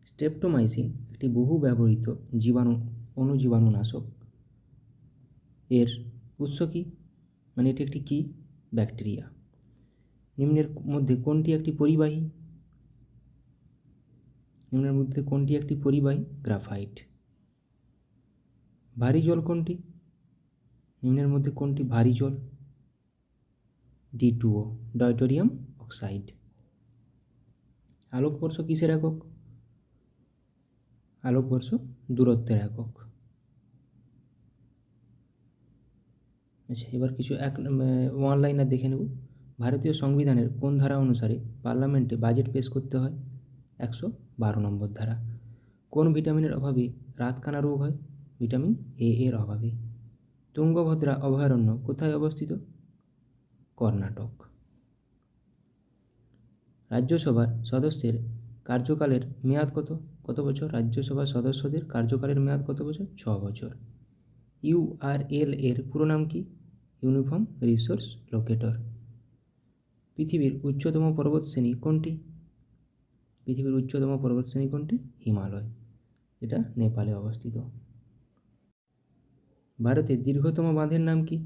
স্ট্রেপ্টোমাইসিন একটি বহু ব্যবহৃত অণুজীবাণুনাশক। এর উৎস কী? মানে এটি একটি কী? ব্যাকটেরিয়া। নিম্নের মধ্যে কোনটি একটি পরিবাহী? নিম্নের মধ্যে কোনটি একটি পরিবাহী? গ্রাফাইট। ভারী জল কোনটি? নিম্নের মধ্যে কোনটি ভারী জল? D2O, ডয়টোরিয়াম oxide. আলোকবর্ষ কিসের একক? আলোকবর্ষ দূরত্বের একক। আচ্ছা, এবার কিছু ওয়ান লাইনার দেখে নেব। ভারতীয় সংবিধানের কোন ধারা অনুসারে পার্লামেন্টে বাজেট পেশ করতে হয়? 112 নম্বর ধারা। কোন ভিটামিনের অভাবে রাতকানা রোগ হয়? ভিটামিন A এর অভাবে। তুঙ্গভদ্রা অভয়ারণ্য কোথায় অবস্থিত? কর্ণাটক। রাজ্যসভার সদস্যের কার্যকালের মেয়াদ কত? কত বছর? রাজ্যসভার সদস্যদের কার্যকালের মেয়াদ কত বছর? 6 বছর। URL এর পুরো নাম কি? Uniform resource locator. পৃথিবীর উচ্চতম পর্বতশ্রেণী কোনটি? পৃথিবীর উচ্চতম পর্বতশ্রেণী কোনটি? হিমালয়, এটা নেপালে অবস্থিত। ভারতের দীর্ঘতম বাঁধের নাম কি?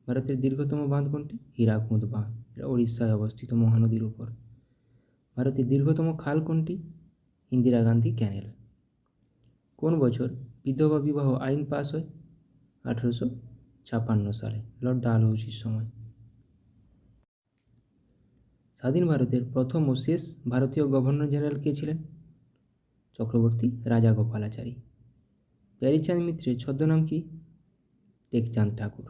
ভারতের দীর্ঘতম বাঁধ কোনটি? হীরাকুদ বাঁধ, এটা উড়িষ্যায় অবস্থিত মহানদীর উপর। ভারতের দীর্ঘতম খাল কোনটি? ইন্দিরা গান্ধী ক্যানেল। কোন বছর বিধবা বিবাহ আইন পাস হয়? 1856 সালে, লর্ড ডালহৌসির সময়। স্বাধীন ভারতের প্রথম ও শেষ ভারতীয় গভর্নর জেনারেল কে ছিলেন? চক্রবর্তী রাজাগোপালাচারী। প্যারীচাঁদ মিত্রের ছদ্মনাম কি? টেকচাঁদ ঠাকুর।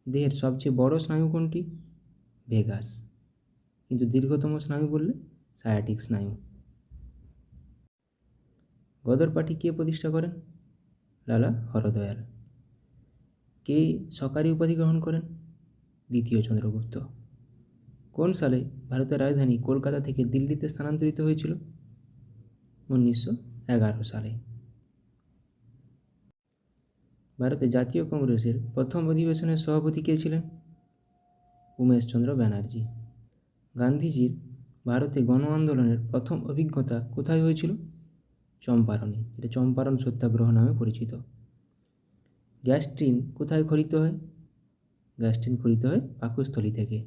দেহের সবচেয়ে বড় স্নায়ু কোনটি? ভেগাস। কিন্তু দীর্ঘতম স্নায়ু বললে সায়াটিক স্নায়ু। গদর পার্টি কে প্রতিষ্ঠা করেন? লালা হরদয়াল। কে সরকারি উপাধি গ্রহণ করেন? দ্বিতীয় চন্দ্রগুপ্ত। কোন সালে ভারতের রাজধানী কলকাতা থেকে দিল্লিতে স্থানান্তরিত হয়েছিল? 1911 সালে। ভারতের জাতীয় কংগ্রেসের প্রথম অধিবেশনের সভাপতি কে ছিলেন? উমেশচন্দ্র ব্যানার্জি। গান্ধীজির ভারতে গণ আন্দোলনের প্রথম অভিজ্ঞতা কোথায় হয়েছিল? চম্পারণে, এটা চম্পারণ সত্যাগ্রহ নামে পরিচিত। গ্যাস ট্রেন কোথায় খরিত হয়? গ্যাস ট্রেন খরিত হয় পাকস্থলী থেকে।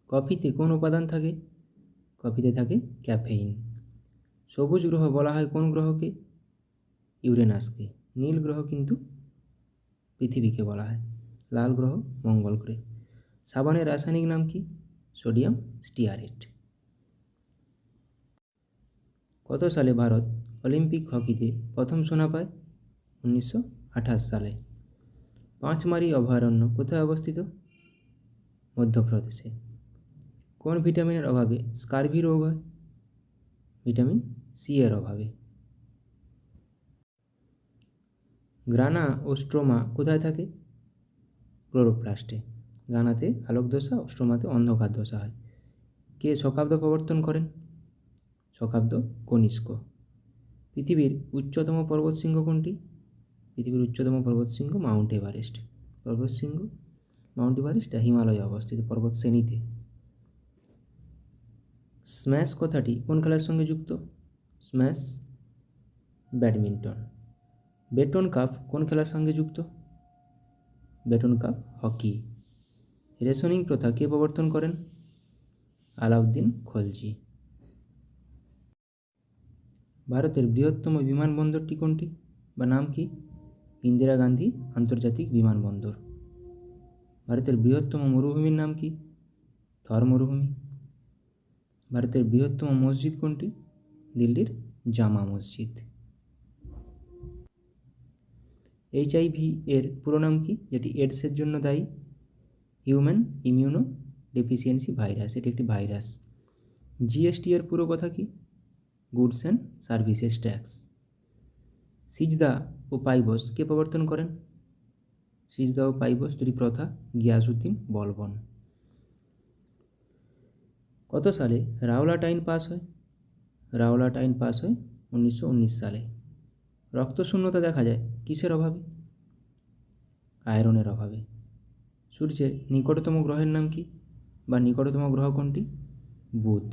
কফিতে কোন উপাদান থাকে? কফিতে থাকে ক্যাফেইন। সবুজ গ্রহ বলা হয় কোন গ্রহকে? ইউরেনাসকে। নীল গ্রহ কিন্তু পৃথিবীকে বলা হয়। লাল গ্রহ মঙ্গল গ্রহ। সাবানের রাসায়নিক নাম কি? Sodium stearate. কত সালে ভারত অলিম্পিক হকিতে প্রথম সোনা পায়? 1998 1928 সালে। পাঁচমারি অভয়ারণ্য কোথায় অবস্থিত? মধ্যপ্রদেশে। কোন ভিটামিনের অভাবে স্কারভি রোগ হয়? ভিটামিন সি এর অভাবে। গ্রানা ও স্ট্রোমা কোথায় থাকে? ক্লোরোপ্লাস্টে। গ্রানাতে আলোক দশা ও স্ট্রোমাতে অন্ধকার দশা হয়। কে শকাব্দ প্রবর্তন করেন? শকাব্দ কনিষ্ক। পৃথিবীর উচ্চতম পর্বতশৃঙ্গ কোনটি? পৃথিবীর উচ্চতম পর্বতশৃঙ্গ মাউন্ট এভারেস্ট। পর্বতশৃঙ্গ মাউন্ট এভারেস্ট হিমালয়ে অবস্থিত পর্বত শ্রেণীতে। স্ম্যাশ কথাটি কোন খেলার সঙ্গে যুক্ত? Smash badminton. বেটন কাপ কোন খেলার সঙ্গে যুক্ত? Button cup hockey. রেশনিং প্রথা কে প্রবর্তন করেন? আলাউদ্দিন খলজি। ভারতের বৃহত্তম বিমানবন্দরটি কোনটি বা নাম কি? ইন্দিরা গান্ধী আন্তর্জাতিক বিমানবন্দর। ভারতের বৃহত্তম মরুভূমির নাম কি? থর মরুভূমি। ভারতের বৃহত্তম মসজিদ কোনটি? দিল্লির জামা মসজিদ। এইচআইভি এর পুরো নাম কি, যেটি এডসের জন্য দায়ী? Human immuno deficiency virus. এটি একটি ভাইরাস। জিএসটি এর পুরো কথা কি? Goods and services tax. সিজদা ও পাইবস কে প্রবর্তন করেন? সিজদা ও পাইবস দুটি প্রথা গিয়াসউদ্দিন বলবন। কত সালে রাওলাট আইন পাস হয়? রাওলাট আইন পাস হয় 1919 সালে। রক্তশূন্যতা দেখা যায় কিসের অভাবে? আয়রনের অভাবে। সূর্যের নিকটতম গ্রহের নাম কি বা নিকটতম গ্রহ কোনটি? বুধ।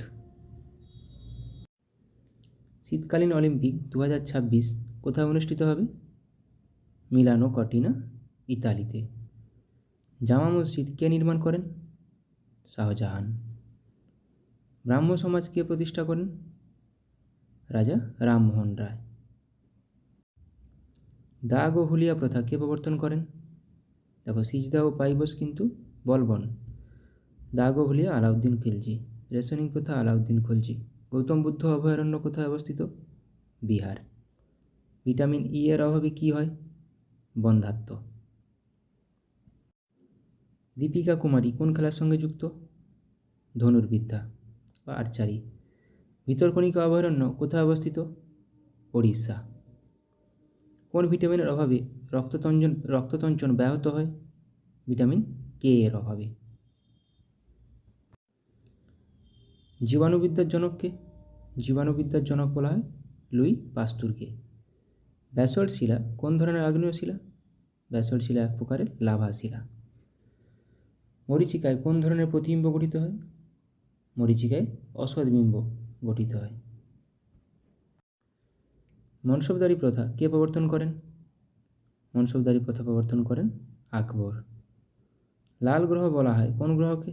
শীতকালীন অলিম্পিক 2026 কোথায় অনুষ্ঠিত হবে? মিলানো কর্টিনা, ইতালিতে। জামা মসজিদ কে নির্মাণ করেন? শাহজাহান। ব্রাহ্ম সমাজ কে প্রতিষ্ঠা করেন? রাজা রামমোহন রায়। দাগ ও হুলিয়া প্রথা কে প্রবর্তন করেন? দেখো, সিজদা ও পাইবস কিন্তু বলবন। দাগ ও হুলিয়া আলাউদ্দিন খিলজি। রেশনিং প্রথা আলাউদ্দিন খলজি। গৌতম বুদ্ধ অভয়ারণ্য কোথায় অবস্থিত? বিহার। ভিটামিন ই এর অভাবে কী হয়? বন্ধ্যাত্ব। দীপিকা কুমারী কোন খেলার সঙ্গে যুক্ত? ধনুর্বিদ্যা বা আর্চারি। ভিতরকণিকা অভয়ারণ্য কোথায় অবস্থিত? ওড়িশা। কোন ভিটামিনের অভাবে রক্ততঞ্চন ব্যাহত হয়? ভিটামিন কে এর অভাবে। জীবাণুবিদ্যার জনককে? জীবাণুবিদ্যার জনক বলা হয় লুই পাস্তুরকে। ব্যাসল্ট শিলা কোন ধরনের আগ্নেয় শিলা? ব্যাসল্ট শিলা এক প্রকারের লাভা শিলা। মরীচিকায় কোন ধরনের প্রতিবিম্ব গঠিত হয়? মরীচিকায় অসৎবিম্ব গঠিত হয়। মনসবদারি প্রথা কে প্রবর্তন করেন? মনসবদারি প্রথা প্রবর্তন করেন আকবর। লাল গ্রহ বলা হয় কোন গ্রহকে?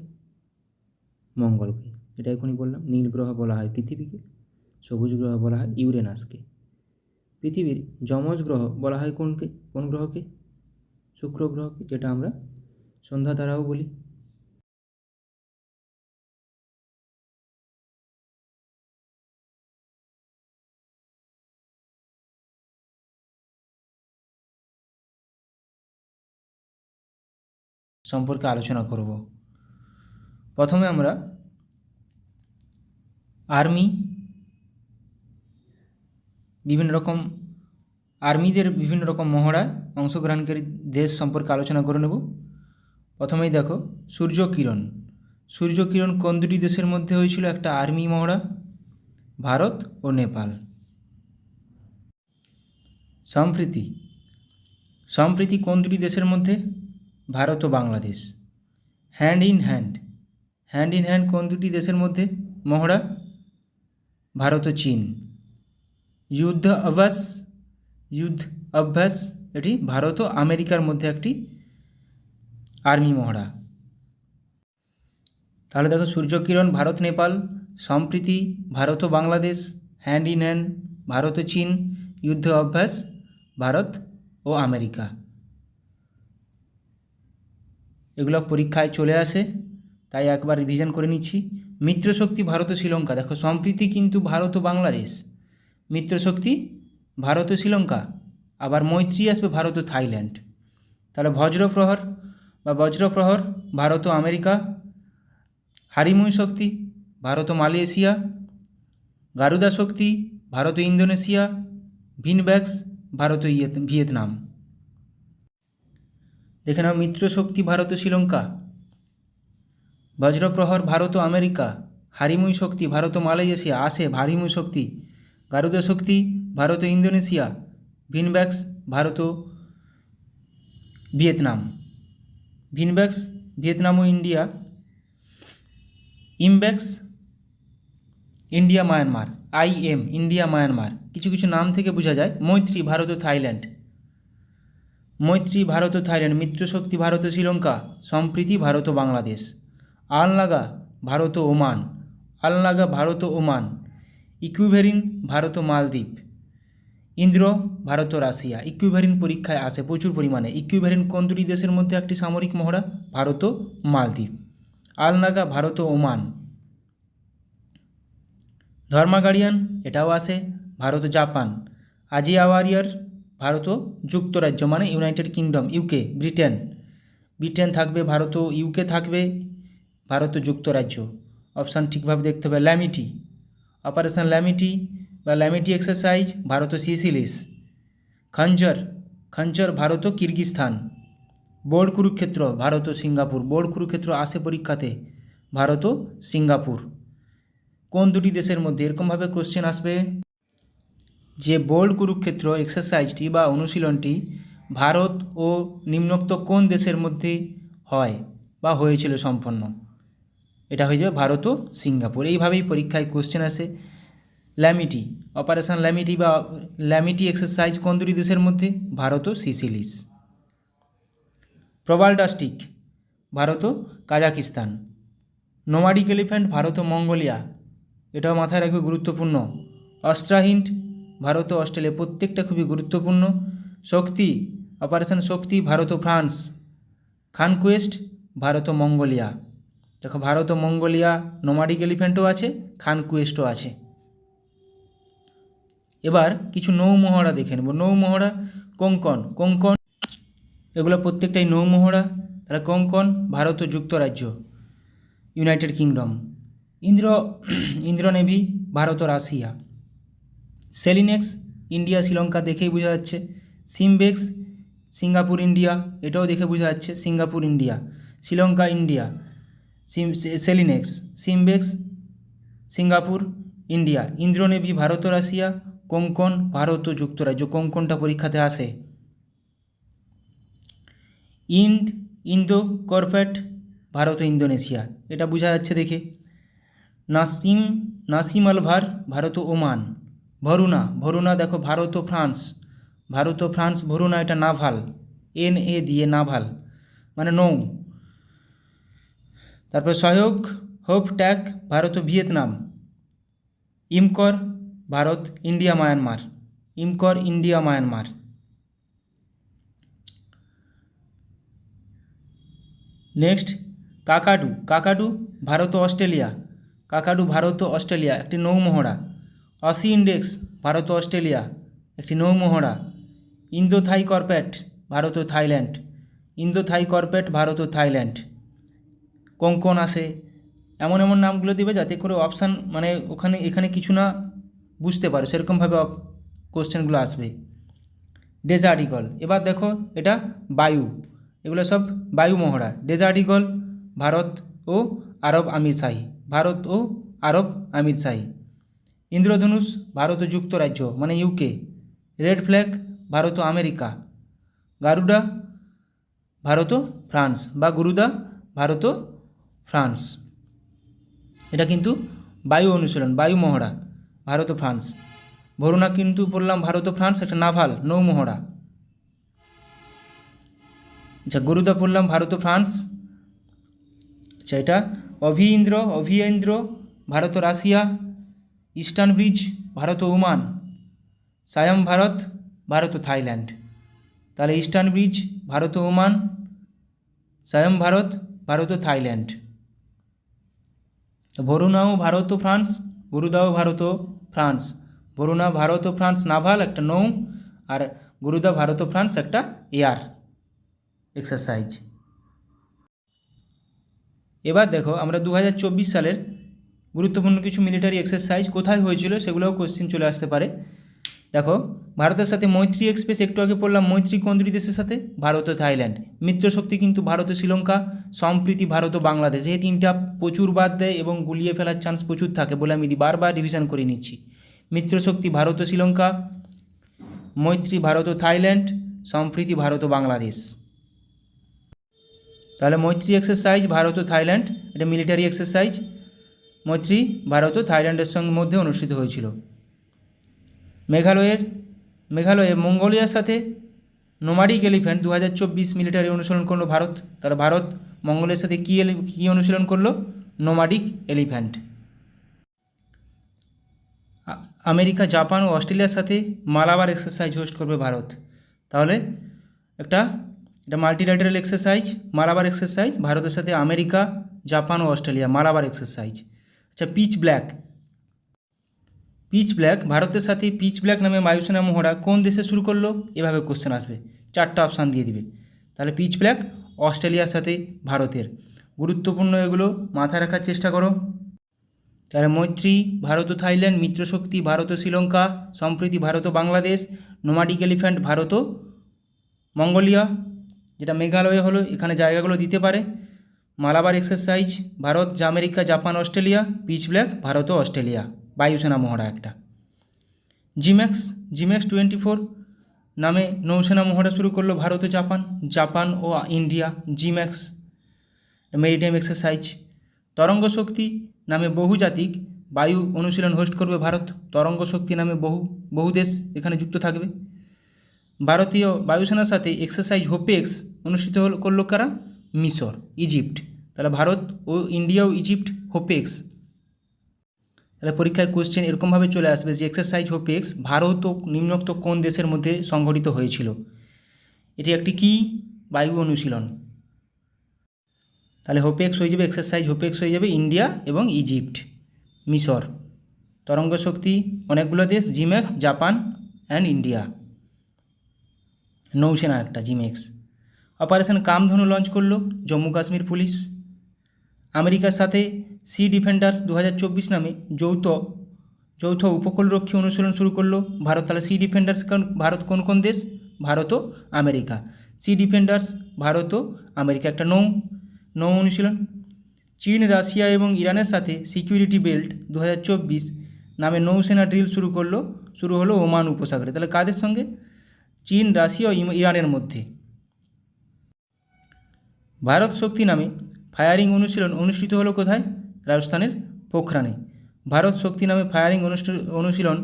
মঙ্গলকে। এটা এখনই বললাম। নীল গ্রহ বলা হয় পৃথিবীকে। সবুজ গ্রহ বলা হয় ইউরেনাসকে। পৃথিবীর যমজ গ্রহ বলা হয় কোন গ্রহকে? শুক্র গ্রহকে, যেটা আমরা সন্ধ্যা তারাও বলি। সম্পর্কে আলোচনা করব। প্রথমে আমরা আর্মিদের বিভিন্ন রকম মহড়ায় অংশগ্রহণকারী দেশ সম্পর্কে আলোচনা করে নেব। প্রথমেই দেখো, সূর্যকিরণ। সূর্যকিরণ কোন দুটি দেশের মধ্যে হয়েছিল একটা আর্মি মহড়া? ভারত ও নেপাল। সম্প্রীতি কোন দুটি দেশের মধ্যে? ভারত ও বাংলাদেশ। হ্যান্ড ইন হ্যান্ড কোন দুটি দেশের মধ্যে মহড়া? ভারত ও চীন। যুদ্ধ অভ্যাস এটি ভারত ও আমেরিকার মধ্যে একটি আর্মি মহড়া। তাহলে দেখো, সূর্যকিরণ ভারত নেপাল, সম্প্রীতি ভারত ও Bangladesh, hand in hand Bharat ও চীন, যুদ্ধ অভ্যাস ভারত ও আমেরিকা। এগুলো পরীক্ষায় চলে আসে, তাই একবার রিভিশন করে নিচ্ছি। মিত্রশক্তি ভারত ও শ্রীলঙ্কা। দেখো, সম্প্রীতি কিন্তু ভারত ও বাংলাদেশ, মিত্রশক্তি ভারত ও শ্রীলঙ্কা। আবার মৈত্রী আসবে ভারত ও থাইল্যান্ড। তাহলে বজ্রপ্রহর বা বজ্রপ্রহর ভারত ও আমেরিকা, হারিমুই শক্তি ভারত ও মালয়েশিয়া, গারুদা শক্তি ভারত ও ইন্দোনেশিয়া, ভিনব্যাক্স ভারত ও ভিয়েতনাম। দেখে নাও মিত্র শক্তি ভারত ও শ্রীলঙ্কা, বজ্রপ্রহর ভারত ও আমেরিকা, হারিমুই শক্তি ভারত ও মালয়েশিয়া, আসে হারিমুই শক্তি, গারুদা শক্তি ভারত ও ইন্দোনেশিয়া, ভিনব্যাক্স ভারত ও ভিয়েতনাম। ভিনব্যাক্স ভিয়েতনাম ও India, IMBEX India Myanmar, IM India Myanmar. কিছু কিছু নাম থেকে বোঝা যায়। মৈত্রী ভারত ও থাইল্যান্ড, মৈত্রী ভারত ও থাইল্যান্ড, মিত্রশক্তি ভারত ও শ্রীলঙ্কা, সম্প্রীতি ভারত ও বাংলাদেশ। আলনাগা ভারত ও ওমান, আলনাগা ভারত ও ওমান, ইকুইভেরিন ভারত ও মালদ্বীপ, ইন্দ্র ভারত ও রাশিয়া। ইকুইভেরিন পরীক্ষায় আসে প্রচুর পরিমাণে। ইকুইভেরিন কোন দুটি দেশের মধ্যে একটি সামরিক মহড়া? ভারত ও মালদ্বীপ। আলনাগা ভারত ও ওমান। ধর্মাগাড়িয়ান এটাও আসে ভারত ও জাপান। আজিয়া ওয়ারিয়ার ভারত ও যুক্তরাজ্য মানে United kingdom, UK Britain, Britain থাকবে, ভারত ও UK থাকবে, ভারত ও যুক্তরাজ্য। অপশান ঠিকভাবে দেখতে হবে। ল্যামিটি, অপারেশন ল্যামিটি বা ল্যামিটি এক্সারসাইজ ভারত ও সিসিলিস। খঞ্জর, খঞ্জর ভারত ও কিরগিস্তান। বোর্ড কুরুক্ষেত্র ভারত ও সিঙ্গাপুর। বোর্ড কুরুক্ষেত্র আসে পরীক্ষাতে, ভারত ও সিঙ্গাপুর। কোন দুটি দেশের মধ্যে? এরকমভাবে কোশ্চেন আসবে যে বোর্ড কুরুক্ষেত্র এক্সারসাইজটি বা অনুশীলনটি ভারত ও নিম্নোক্ত কোন দেশের মধ্যে হয় বা হয়েছিল সম্পন্ন? এটা হয়ে যাবে ভারত ও সিঙ্গাপুর। এইভাবেই পরীক্ষায় কোশ্চেন আসে। ল্যামিটি, অপারেশন ল্যামিটি বা ল্যামিটি এক্সারসাইজ কোন দুটি দেশের মধ্যে? ভারত ও সিসিলিস। প্রবালডাস্টিক ভারত ও কাজাকিস্তান। নোমাডিক এলিফ্যান্ট ভারত ও মঙ্গোলিয়া, এটাও মাথায় রাখবে, গুরুত্বপূর্ণ। অস্ট্রাহিন্ড ভারত ও অস্ট্রেলিয়া, প্রত্যেকটা খুবই গুরুত্বপূর্ণ। শক্তি, অপারেশন শক্তি ভারত ও ফ্রান্স। খানকুয়েস্ট ভারত ও মঙ্গোলিয়া। দেখো ভারত ও মঙ্গোলিয়া নোমাডিক এলিফ্যান্টও আছে, খানকুয়েস্টও আছে। এবার কিছু নৌমহড়া দেখে নেব। নৌমহড়া কোঙ্কন, কোঙ্কন এগুলো প্রত্যেকটাই নৌমহড়া। তাহলে কোঙ্কন ভারত ও যুক্তরাজ্য, United Kingdom. Indra navy Bharat ও রাশিয়া। সেলিনেক্স ইন্ডিয়া শ্রীলঙ্কা, দেখেই বোঝা যাচ্ছে। সিমবেক্স সিঙ্গাপুর ইন্ডিয়া, এটাও দেখে বোঝা যাচ্ছে, Singapore India. Sri Lanka India, SLINEX. SIMBEX Singapore India. Indra navy Bharat ও রাশিয়া। কোঙ্কন ভারত ও যুক্তরাজ্য, কোঙ্কনটা পরীক্ষাতে আসে। ইন্দো কর্পেট ভারত ও ইন্দোনেশিয়া, এটা বোঝা যাচ্ছে দেখে। নাসিম আলভার ভারত ও ওমান। ভরুনা, ভরুনা দেখো ভারত ও ফ্রান্স, ভারত ও ফ্রান্স ভরুনা, এটা নাভাল, NA দিয়ে নাভাল মানে নৌ। তারপর সহায়ক হোপ ট্যাগ ভারত ও Vietnam. IMCOR Bharat India Myanmar, IMCOR India Myanmar. Next কাকাডু, কাকাডু Bharat ও অস্ট্রেলিয়া, কাকাডু ভারত ও অস্ট্রেলিয়া একটি নৌমহড়া। অসি ইন্ডেক্স ভারত ও অস্ট্রেলিয়া একটি নৌমহড়া। ইন্দো থাই কর্পেট ভারত ও থাইল্যান্ড, ইন্দো থাই কর্পেট ভারত ও থাইল্যান্ড। কোঙ্কন আসে। এমন এমন নামগুলো দিবে যাতে করে অপশান মানে এখানে কিছু না বুঝতে পারো, সেরকমভাবে কোশ্চেনগুলো আসবে। ডেজার্ট ইগল, এবার দেখো এটা বায়ু, এগুলো সব বায়ু মহড়া। ডেজার্ট ইগল ভারত ও আরব আমিরশাহী, ভারত ও আরব আমিরশাহী। ইন্দ্রধনুষ ভারত ও যুক্তরাজ্য মানে UK। রেড ফ্ল্যাগ ভারত ও আমেরিকা। গারুডা ভারত ও ফ্রান্স বা গুরুদা ভারত ও ফ্রান্স। এটা কিন্তু বায়ু অনুশীলন, বায়ু মহড়া, ভারত ও ফ্রান্স। ভরুনা কিন্তু বললাম ভারত ও ফ্রান্স, একটা নাভাল নৌমহড়া। আচ্ছা গুরুদা পড়লাম ভারত ও ফ্রান্স। আচ্ছা এটা অভিয়েন্দ্র ভারত ও রাশিয়া। ইস্টার্ন ব্রিজ ভারত ও ওমান। সায়ম ভারত, ভারত ও থাইল্যান্ড। তাহলে ইস্টার্ন ব্রিজ ভারত ও ওমান, সায়ম ভারত, ভারত ও থাইল্যান্ড। ভরুনাও ভারত ও ফ্রান্স, গুরুদাও ভারত ও ফ্রান্স। ভরুনা ভারত ও ফ্রান্স নাভাল একটা নৌ, আর গুরুদা ভারত ও ফ্রান্স একটা এয়ার এক্সারসাইজ। এবার দেখো আমরা 2024 সালের গুরুত্বপূর্ণ কিছু মিলিটারি এক্সারসাইজ কোথায় হয়েছিল সেগুলোও কোশ্চেন চলে আসতে পারে। দেখো ভারতের সাথে মৈত্রী এক্সপ্রেস, একটু আগে পড়লাম মৈত্রী কোন দুটি দেশের সাথে, ভারত ও থাইল্যান্ড। মিত্রশক্তি কিন্তু ভারত ও শ্রীলঙ্কা, সম্প্রীতি ভারত ও বাংলাদেশ। এই তিনটা প্রচুর বাদ দেয় এবং গুলিয়ে ফেলার চান্স প্রচুর থাকে বলে আমি বারবার রিভিশন করে নিচ্ছি। মিত্রশক্তি ভারত ও শ্রীলঙ্কা, মৈত্রী ভারত ও থাইল্যান্ড, সম্প্রীতি ভারত ও বাংলাদেশ। তাহলে মৈত্রী এক্সারসাইজ ভারত ও থাইল্যান্ড, এটা মিলিটারি এক্সারসাইজ, মৈত্রী ভারত ও থাইল্যান্ডের সঙ্গে মধ্যে অনুষ্ঠিত হয়েছিল। মেঘালয়ে মঙ্গোলিয়ার সাথে নোমাডিক এলিফ্যান্ট 2024 মিলিটারি অনুশীলন করলো ভারত। তাহলে ভারত মঙ্গোলিয়ার সাথে কী অনুশীলন করলো? Nomadic elephant. আমেরিকা, জাপান ও অস্ট্রেলিয়ার সাথে মালাবার এক্সারসাইজ হোস্ট করবে ভারত। তাহলে এটা মাল্টিল্যাটারাল এক্সারসাইজ, মালাবার এক্সারসাইজ, ভারতের সাথে আমেরিকা, জাপান ও অস্ট্রেলিয়া, মালাবার এক্সারসাইজ। আচ্ছা, পিচ ব্ল্যাক ভারতের সাথে পিচ ব্ল্যাক নামে বায়ুসেনা মহড়া কোন দেশে শুরু করলো? এভাবে কোশ্চেন আসবে, 4টা অপশান দিয়ে দিবে। তাহলে পিচ ব্ল্যাক অস্ট্রেলিয়ার সাথে ভারতের। গুরুত্বপূর্ণ এগুলো মাথায় রাখার চেষ্টা করো। তাহলে মৈত্রী ভারত ও থাইল্যান্ড, মিত্রশক্তি ভারত ও শ্রীলঙ্কা, সম্প্রীতি ভারত ও বাংলাদেশ, নোমাডিক এলিফ্যান্ট ভারত ও মঙ্গোলিয়া, যেটা মেঘালয় হলো, এখানে জায়গাগুলো দিতে পারে। Malabar exercise Bharat, America, Japan, Australia, pitch black Bharat ও অস্ট্রেলিয়া, বায়ুসেনা মহড়া একটা। জিম্যাক্স 24 নামে নৌসেনা মহড়া শুরু করলো ভারত ও জাপান ও ইন্ডিয়া, জিম্যাক্স মেরিটাইম এক্সারসাইজ। তরঙ্গ শক্তি নামে বহুজাতিক বায়ু অনুশীলন হোস্ট করবে ভারত। তরঙ্গ শক্তি নামে বহু দেশ এখানে যুক্ত থাকবে। ভারতীয় বায়ুসেনার সাথে এক্সারসাইজ হোপেক্স অনুষ্ঠিত করলো কারা? মিশর, ইজিপ্ট। তাহলে ভারত ও ইন্ডিয়া ও ইজিপ্ট হোপেক্স। তাহলে পরীক্ষায় কোশ্চেন এরকমভাবে চলে আসবে যে এক্সারসাইজ হোপেক্স ভারত ও নিম্নোক্ত কোন দেশের মধ্যে সংঘটিত হয়েছিল? এটি একটি কি বায়ু অনুশীলন। তাহলে হোপেক্স হয়ে যাবে, এক্সারসাইজ হোপেক্স হয়ে যাবে ইন্ডিয়া এবং ইজিপ্ট, মিশর। তরঙ্গ শক্তি অনেকগুলো দেশ, জিম্যাক্স, জাপান অ্যান্ড ইন্ডিয়া। নৌসেনা একটা, জিম্যাক্স। অপারেশন কামধনু লঞ্চ করলো জম্মু কাশ্মীর পুলিশ। আমেরিকার সাথে সি ডিফেন্ডার্স 2024 নামে যৌথ উপকূলরক্ষী অনুশীলন শুরু করলো ভারত। তাহলে সি ডিফেন্ডার্স ভারত কোন দেশ? ভারত ও আমেরিকা। সি ডিফেন্ডার্স ভারত ও আমেরিকা, একটা নৌ অনুশীলন। চীন, রাশিয়া এবং ইরানের সাথে সিকিউরিটি বেল্ট 2024 নামে নৌসেনা ড্রিল শুরু হলো ওমান উপসাগরে। তাহলে কাদের সঙ্গে? চীন, রাশিয়া ও ইরানের মধ্যে। ভারত শক্তি নামে ফায়ারিং অনুশীলন অনুষ্ঠিত হলো কোথায়? রাজস্থানের পোখরানে। ভারত শক্তি নামে ফায়ারিং অনুশীলন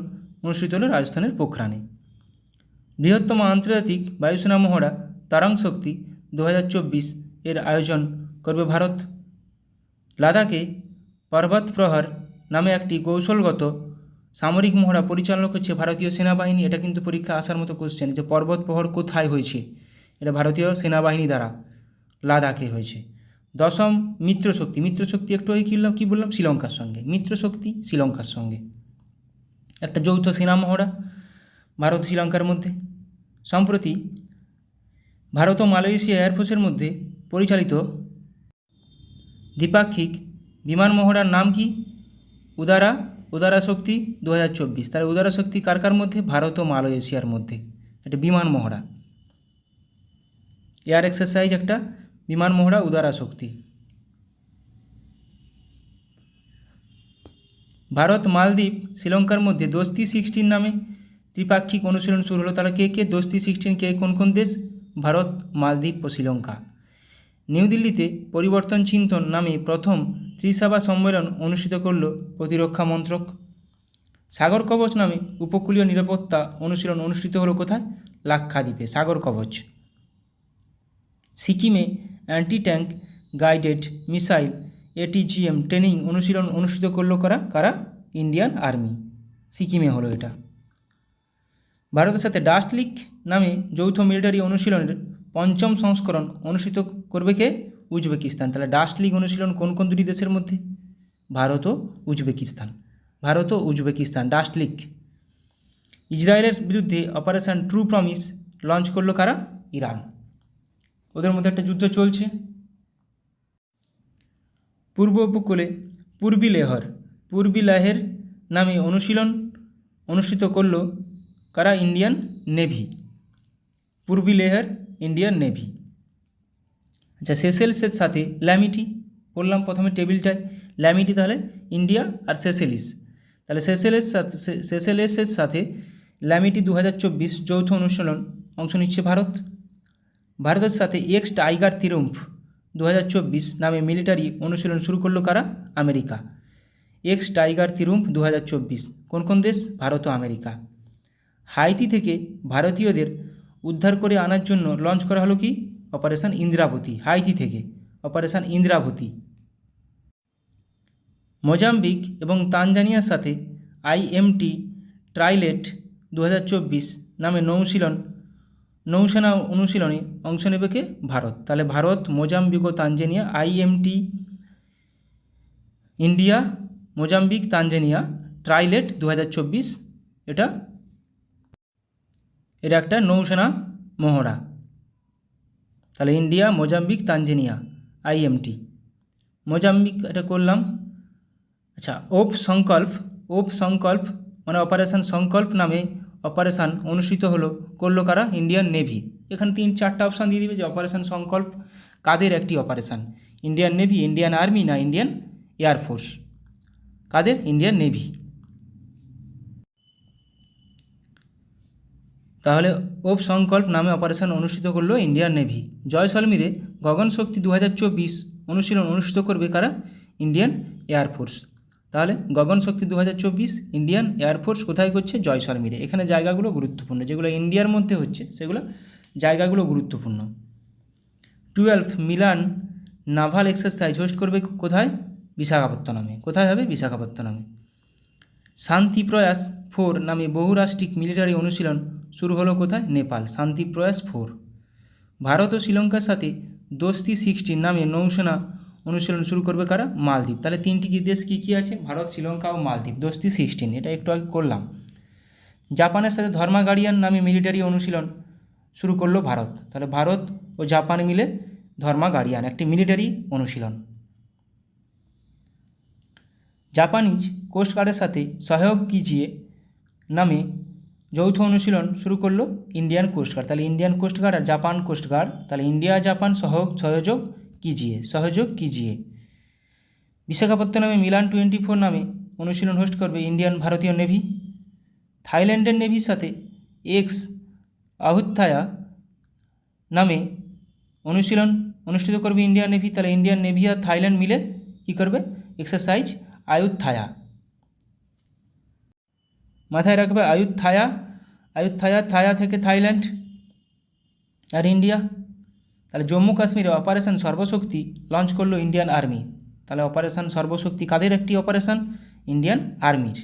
অনুষ্ঠিত হলো রাজস্থানের পোখরানে। বৃহত্তম আন্তর্জাতিক বায়ুসেনা মহড়া তারাং শক্তি 2024 এর আয়োজন করবে ভারত। লাদাখে পর্বত প্রহর নামে একটি কৌশলগত সামরিক মহড়া পরিচালনা করছে ভারতীয় সেনাবাহিনী। এটা কিন্তু পরীক্ষা আসার মতো কোশ্চেন, যে পর্বত প্রহর কোথায় হয়েছে? এটা ভারতীয় সেনাবাহিনী দ্বারা লাদাখে হয়েছে। 10ম মিত্রশক্তি একটু কী বললাম? শ্রীলঙ্কার সঙ্গে। মিত্রশক্তি শ্রীলঙ্কার সঙ্গে একটা যৌথ সেনা মহড়া ভারত শ্রীলঙ্কার মধ্যে। সম্প্রতি ভারত ও মালয়েশিয়া এয়ারফোর্সের মধ্যে পরিচালিত দ্বিপাক্ষিক বিমান মহড়ার নাম কি? উদারা শক্তি 2024। তাহলে উদারা শক্তি কার মধ্যে? ভারত ও মালয়েশিয়ার মধ্যে একটা বিমান মহড়া, এয়ার এক্সারসাইজ, একটা বিমান মহড়া উদারা শক্তি। ভারত, মালদ্বীপ, শ্রীলঙ্কার মধ্যে দোস্তি 16 নামে ত্রিপাক্ষিক অনুশীলন শুরু হলো। তাহলে কে দোস্তি 16 কোন দেশ? ভারত, মালদ্বীপ ও শ্রীলঙ্কা। নিউ দিল্লিতে পরিবর্তন চিন্তন নামে প্রথম ত্রিসভা সম্মেলন অনুষ্ঠিত করল প্রতিরক্ষা মন্ত্রক। সাগর কবচ নামে উপকূলীয় নিরাপত্তা অনুশীলন অনুষ্ঠিত হলো কোথায়? লাক্ষাদ্বীপে, সাগর কবচ। সিকিমে anti tank guided missile ATGM training অনুশীলন অনুষ্ঠিত করলো কারা? ইন্ডিয়ান আর্মি, সিকিমে হলো এটা। ভারতের সাথে ডাস্ট লিক নামে যৌথ মিলিটারি অনুশীলনের 5ম সংস্করণ অনুষ্ঠিত করবে কে? উজবেকিস্তান। তাহলে ডাস্ট লিক অনুশীলন কোন দুটি দেশের মধ্যে? ভারত ও উজবেকিস্তান, ডাস্ট লিক। ইসরায়েলের বিরুদ্ধে অপারেশন ট্রু প্রমিস লঞ্চ করলো কারা? ইরান। ওদের মধ্যে একটা যুদ্ধ চলছে। পূর্ব উপকূলে পূর্বী লেহের নামে অনুশীলন অনুষ্ঠিত করল কারা? Indian navy. Purvi Lehar Indian navy. আচ্ছা, সেসেলসের সাথে ল্যামিটি বললাম প্রথমে টেবিলটায়, ল্যামিটি তাহলে ইন্ডিয়া আর সেসেলিস, তাহলে সেসেলেসের সাথে ল্যামিটি 2024 যৌথ অনুশীলন অংশ নিচ্ছে ভারত। ভারতের সাথে এক্স টাইগার ত্রিউম্ফ 2024 নামে মিলিটারি অনুশীলন শুরু করলো কারা? আমেরিকা। এক্স টাইগার ত্রিউম্ফ 2024 কোন কোন দেশ? ভারত ও আমেরিকা। হাইতি থেকে ভারতীয়দের উদ্ধার করে আনার জন্য লঞ্চ করা হলো কি? অপারেশন ইন্দ্রাবতী। হাইতি থেকে অপারেশন ইন্দ্রাবতী। মোজাম্বিক এবং তানজানিয়ার সাথে IMT ট্রাইলেট 2024 নামে নৌসেনা অনুশীলনে অংশ নেবে কে? ভারত। তাহলে ভারত, মোজাম্বিক ও Tanzania, IMT India, Mozambique, Tanzania trilat 2024, এটা একটা নৌসেনা মহড়া। তাহলে India, Mozambique, Tanzania, IMT। Mozambique এটা করলাম। আচ্ছা, ওপ সংকল্প মানে অপারেশন সংকল্প নামে অপারেশান অনুষ্ঠিত করলো কারা? Indian navy. এখানে 3-4টা অপশান দিয়ে দিবে যে অপারেশন সংকল্প কাদের একটি operation? Indian navy, Indian army না ইন্ডিয়ান এয়ারফোর্স? কাদের? Indian navy. তাহলে ওপ সংকল্প নামে অপারেশন অনুষ্ঠিত করলো ইন্ডিয়ান নেভি। জয়সলমীরে গগনশক্তি 2024 অনুশীলন অনুষ্ঠিত করবে কারা? Indian air force. তাহলে গগনশক্তি 2024 ইন্ডিয়ান এয়ারফোর্স কোথায় করছে? জয়সলমীরে। এখানে জায়গাগুলো গুরুত্বপূর্ণ, যেগুলো ইন্ডিয়ার মধ্যে হচ্ছে সেগুলো জায়গাগুলো গুরুত্বপূর্ণ। 12th Milan naval exercise host করবে কোথায়? বিশাখাপত্তনমে। কোথায় হবে? বিশাখাপত্তনমে। শান্তি প্রয়াস 4 নামে বহুরাষ্ট্রিক মিলিটারি অনুশীলন শুরু হলো কোথায়? নেপাল। শান্তি প্রয়াস 4। ভারত ও শ্রীলঙ্কার সাথে দোস্তি 16 নামে নৌসেনা অনুশীলন শুরু করবে কারা? মালদ্বীপ। তাহলে 3টি দেশ কী কী আছে? ভারত, শ্রীলঙ্কা ও মালদ্বীপ। দোস্তি 16 এটা একটু আগে করলাম। জাপানের সাথে ধর্মা গার্ডিয়ান নামে মিলিটারি অনুশীলন শুরু করলো ভারত। তাহলে ভারত ও জাপান মিলে ধর্মা গার্ডিয়ান একটি মিলিটারি অনুশীলন। জাপানিজ কোস্টগার্ডের সাথে সহযোগ কিজিয়ে নামে যৌথ অনুশীলন শুরু করলো ইন্ডিয়ান কোস্টগার্ড। তাহলে ইন্ডিয়ান কোস্টগার্ড আর জাপান কোস্টগার্ড, তাহলে ইন্ডিয়া জাপান সহযোগ কিজিয়ে। বিশাখাপত্তনমে মিলান 24 নামে অনুশীলন হোস্ট করবে ইন্ডিয়ান ভারতীয় নেভি। থাইল্যান্ডের নেভির সাথে এক্স আহুত্থায়া নামে অনুশীলন অনুষ্ঠিত করবে ইন্ডিয়ান নেভি। তাহলে ইন্ডিয়ান নেভি আর থাইল্যান্ড মিলে কী করবে? এক্সারসাইজ আয়ুত্থায়া। মাথায় রাখবে আয়ুত্থায়া থায়া থেকে থাইল্যান্ড আর ইন্ডিয়া। তাহলে জম্মু কাশ্মীরে অপারেশন সর্বশক্তি লঞ্চ করলো ইন্ডিয়ান আর্মি। তাহলে অপারেশন সর্বশক্তি কাদের একটি অপারেশন? ইন্ডিয়ান আর্মির।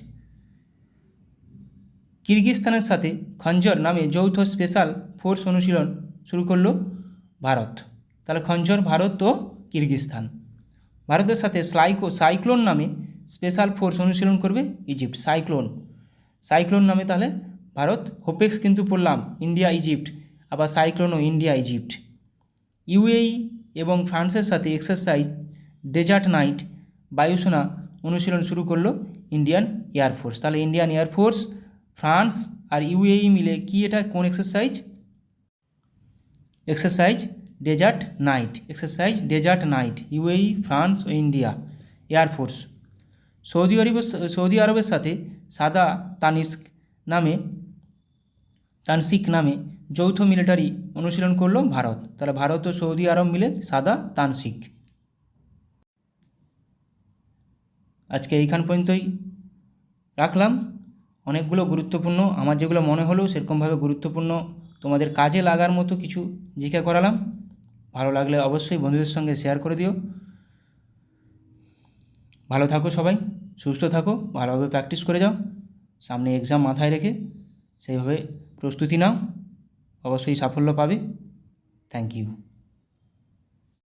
কিরগিজস্তানের সাথে খঞ্জর নামে যৌথ স্পেশাল ফোর্স অনুশীলন শুরু করলো ভারত। তাহলে খঞ্জর ভারত ও কিরগিজস্তান। ভারতের সাথে সাইক্লোন নামে স্পেশাল ফোর্স অনুশীলন করবে ইজিপ্ট। সাইক্লোন নামে তাহলে ভারত, হোপেক্স কিন্তু পড়লাম ইন্ডিয়া ইজিপ্ট, আবার সাইক্লোনও ইন্ডিয়া ইজিপ্ট। UAE এবং ফ্রান্সের সাথে এক্সারসাইজ ডেজার্ট নাইট বায়ুসেনা অনুশীলন শুরু করলো ইন্ডিয়ান এয়ারফোর্স। তাহলে ইন্ডিয়ান এয়ারফোর্স, ফ্রান্স আর UAE মিলে কি এটা কোন exercise? Exercise desert knight. UAE, France ও ইন্ডিয়া এয়ারফোর্স। সৌদি আরবের সাথে সাদা তানসিক নামে যৌথ মিলিটারি অনুশীলন করলো ভারত। তাহলে ভারত ও সৌদি আরব মিলে সাদা তানসিক। আজকে এইখান পর্যন্তই রাখলাম। অনেকগুলো গুরুত্বপূর্ণ, আমার যেগুলো মনে হলো সেরকমভাবে গুরুত্বপূর্ণ তোমাদের কাজে লাগার মতো কিছু জিজ্ঞাসা করালাম। ভালো লাগলে অবশ্যই বন্ধুদের সঙ্গে শেয়ার করে দিও। ভালো থাকো সবাই, সুস্থ থাকো, ভালোভাবে প্র্যাকটিস করে যাও। সামনে এক্সাম মাথায় রেখে সেইভাবে প্রস্তুতি নাও, অবশ্যই সাফল্য পাবে। Thank you.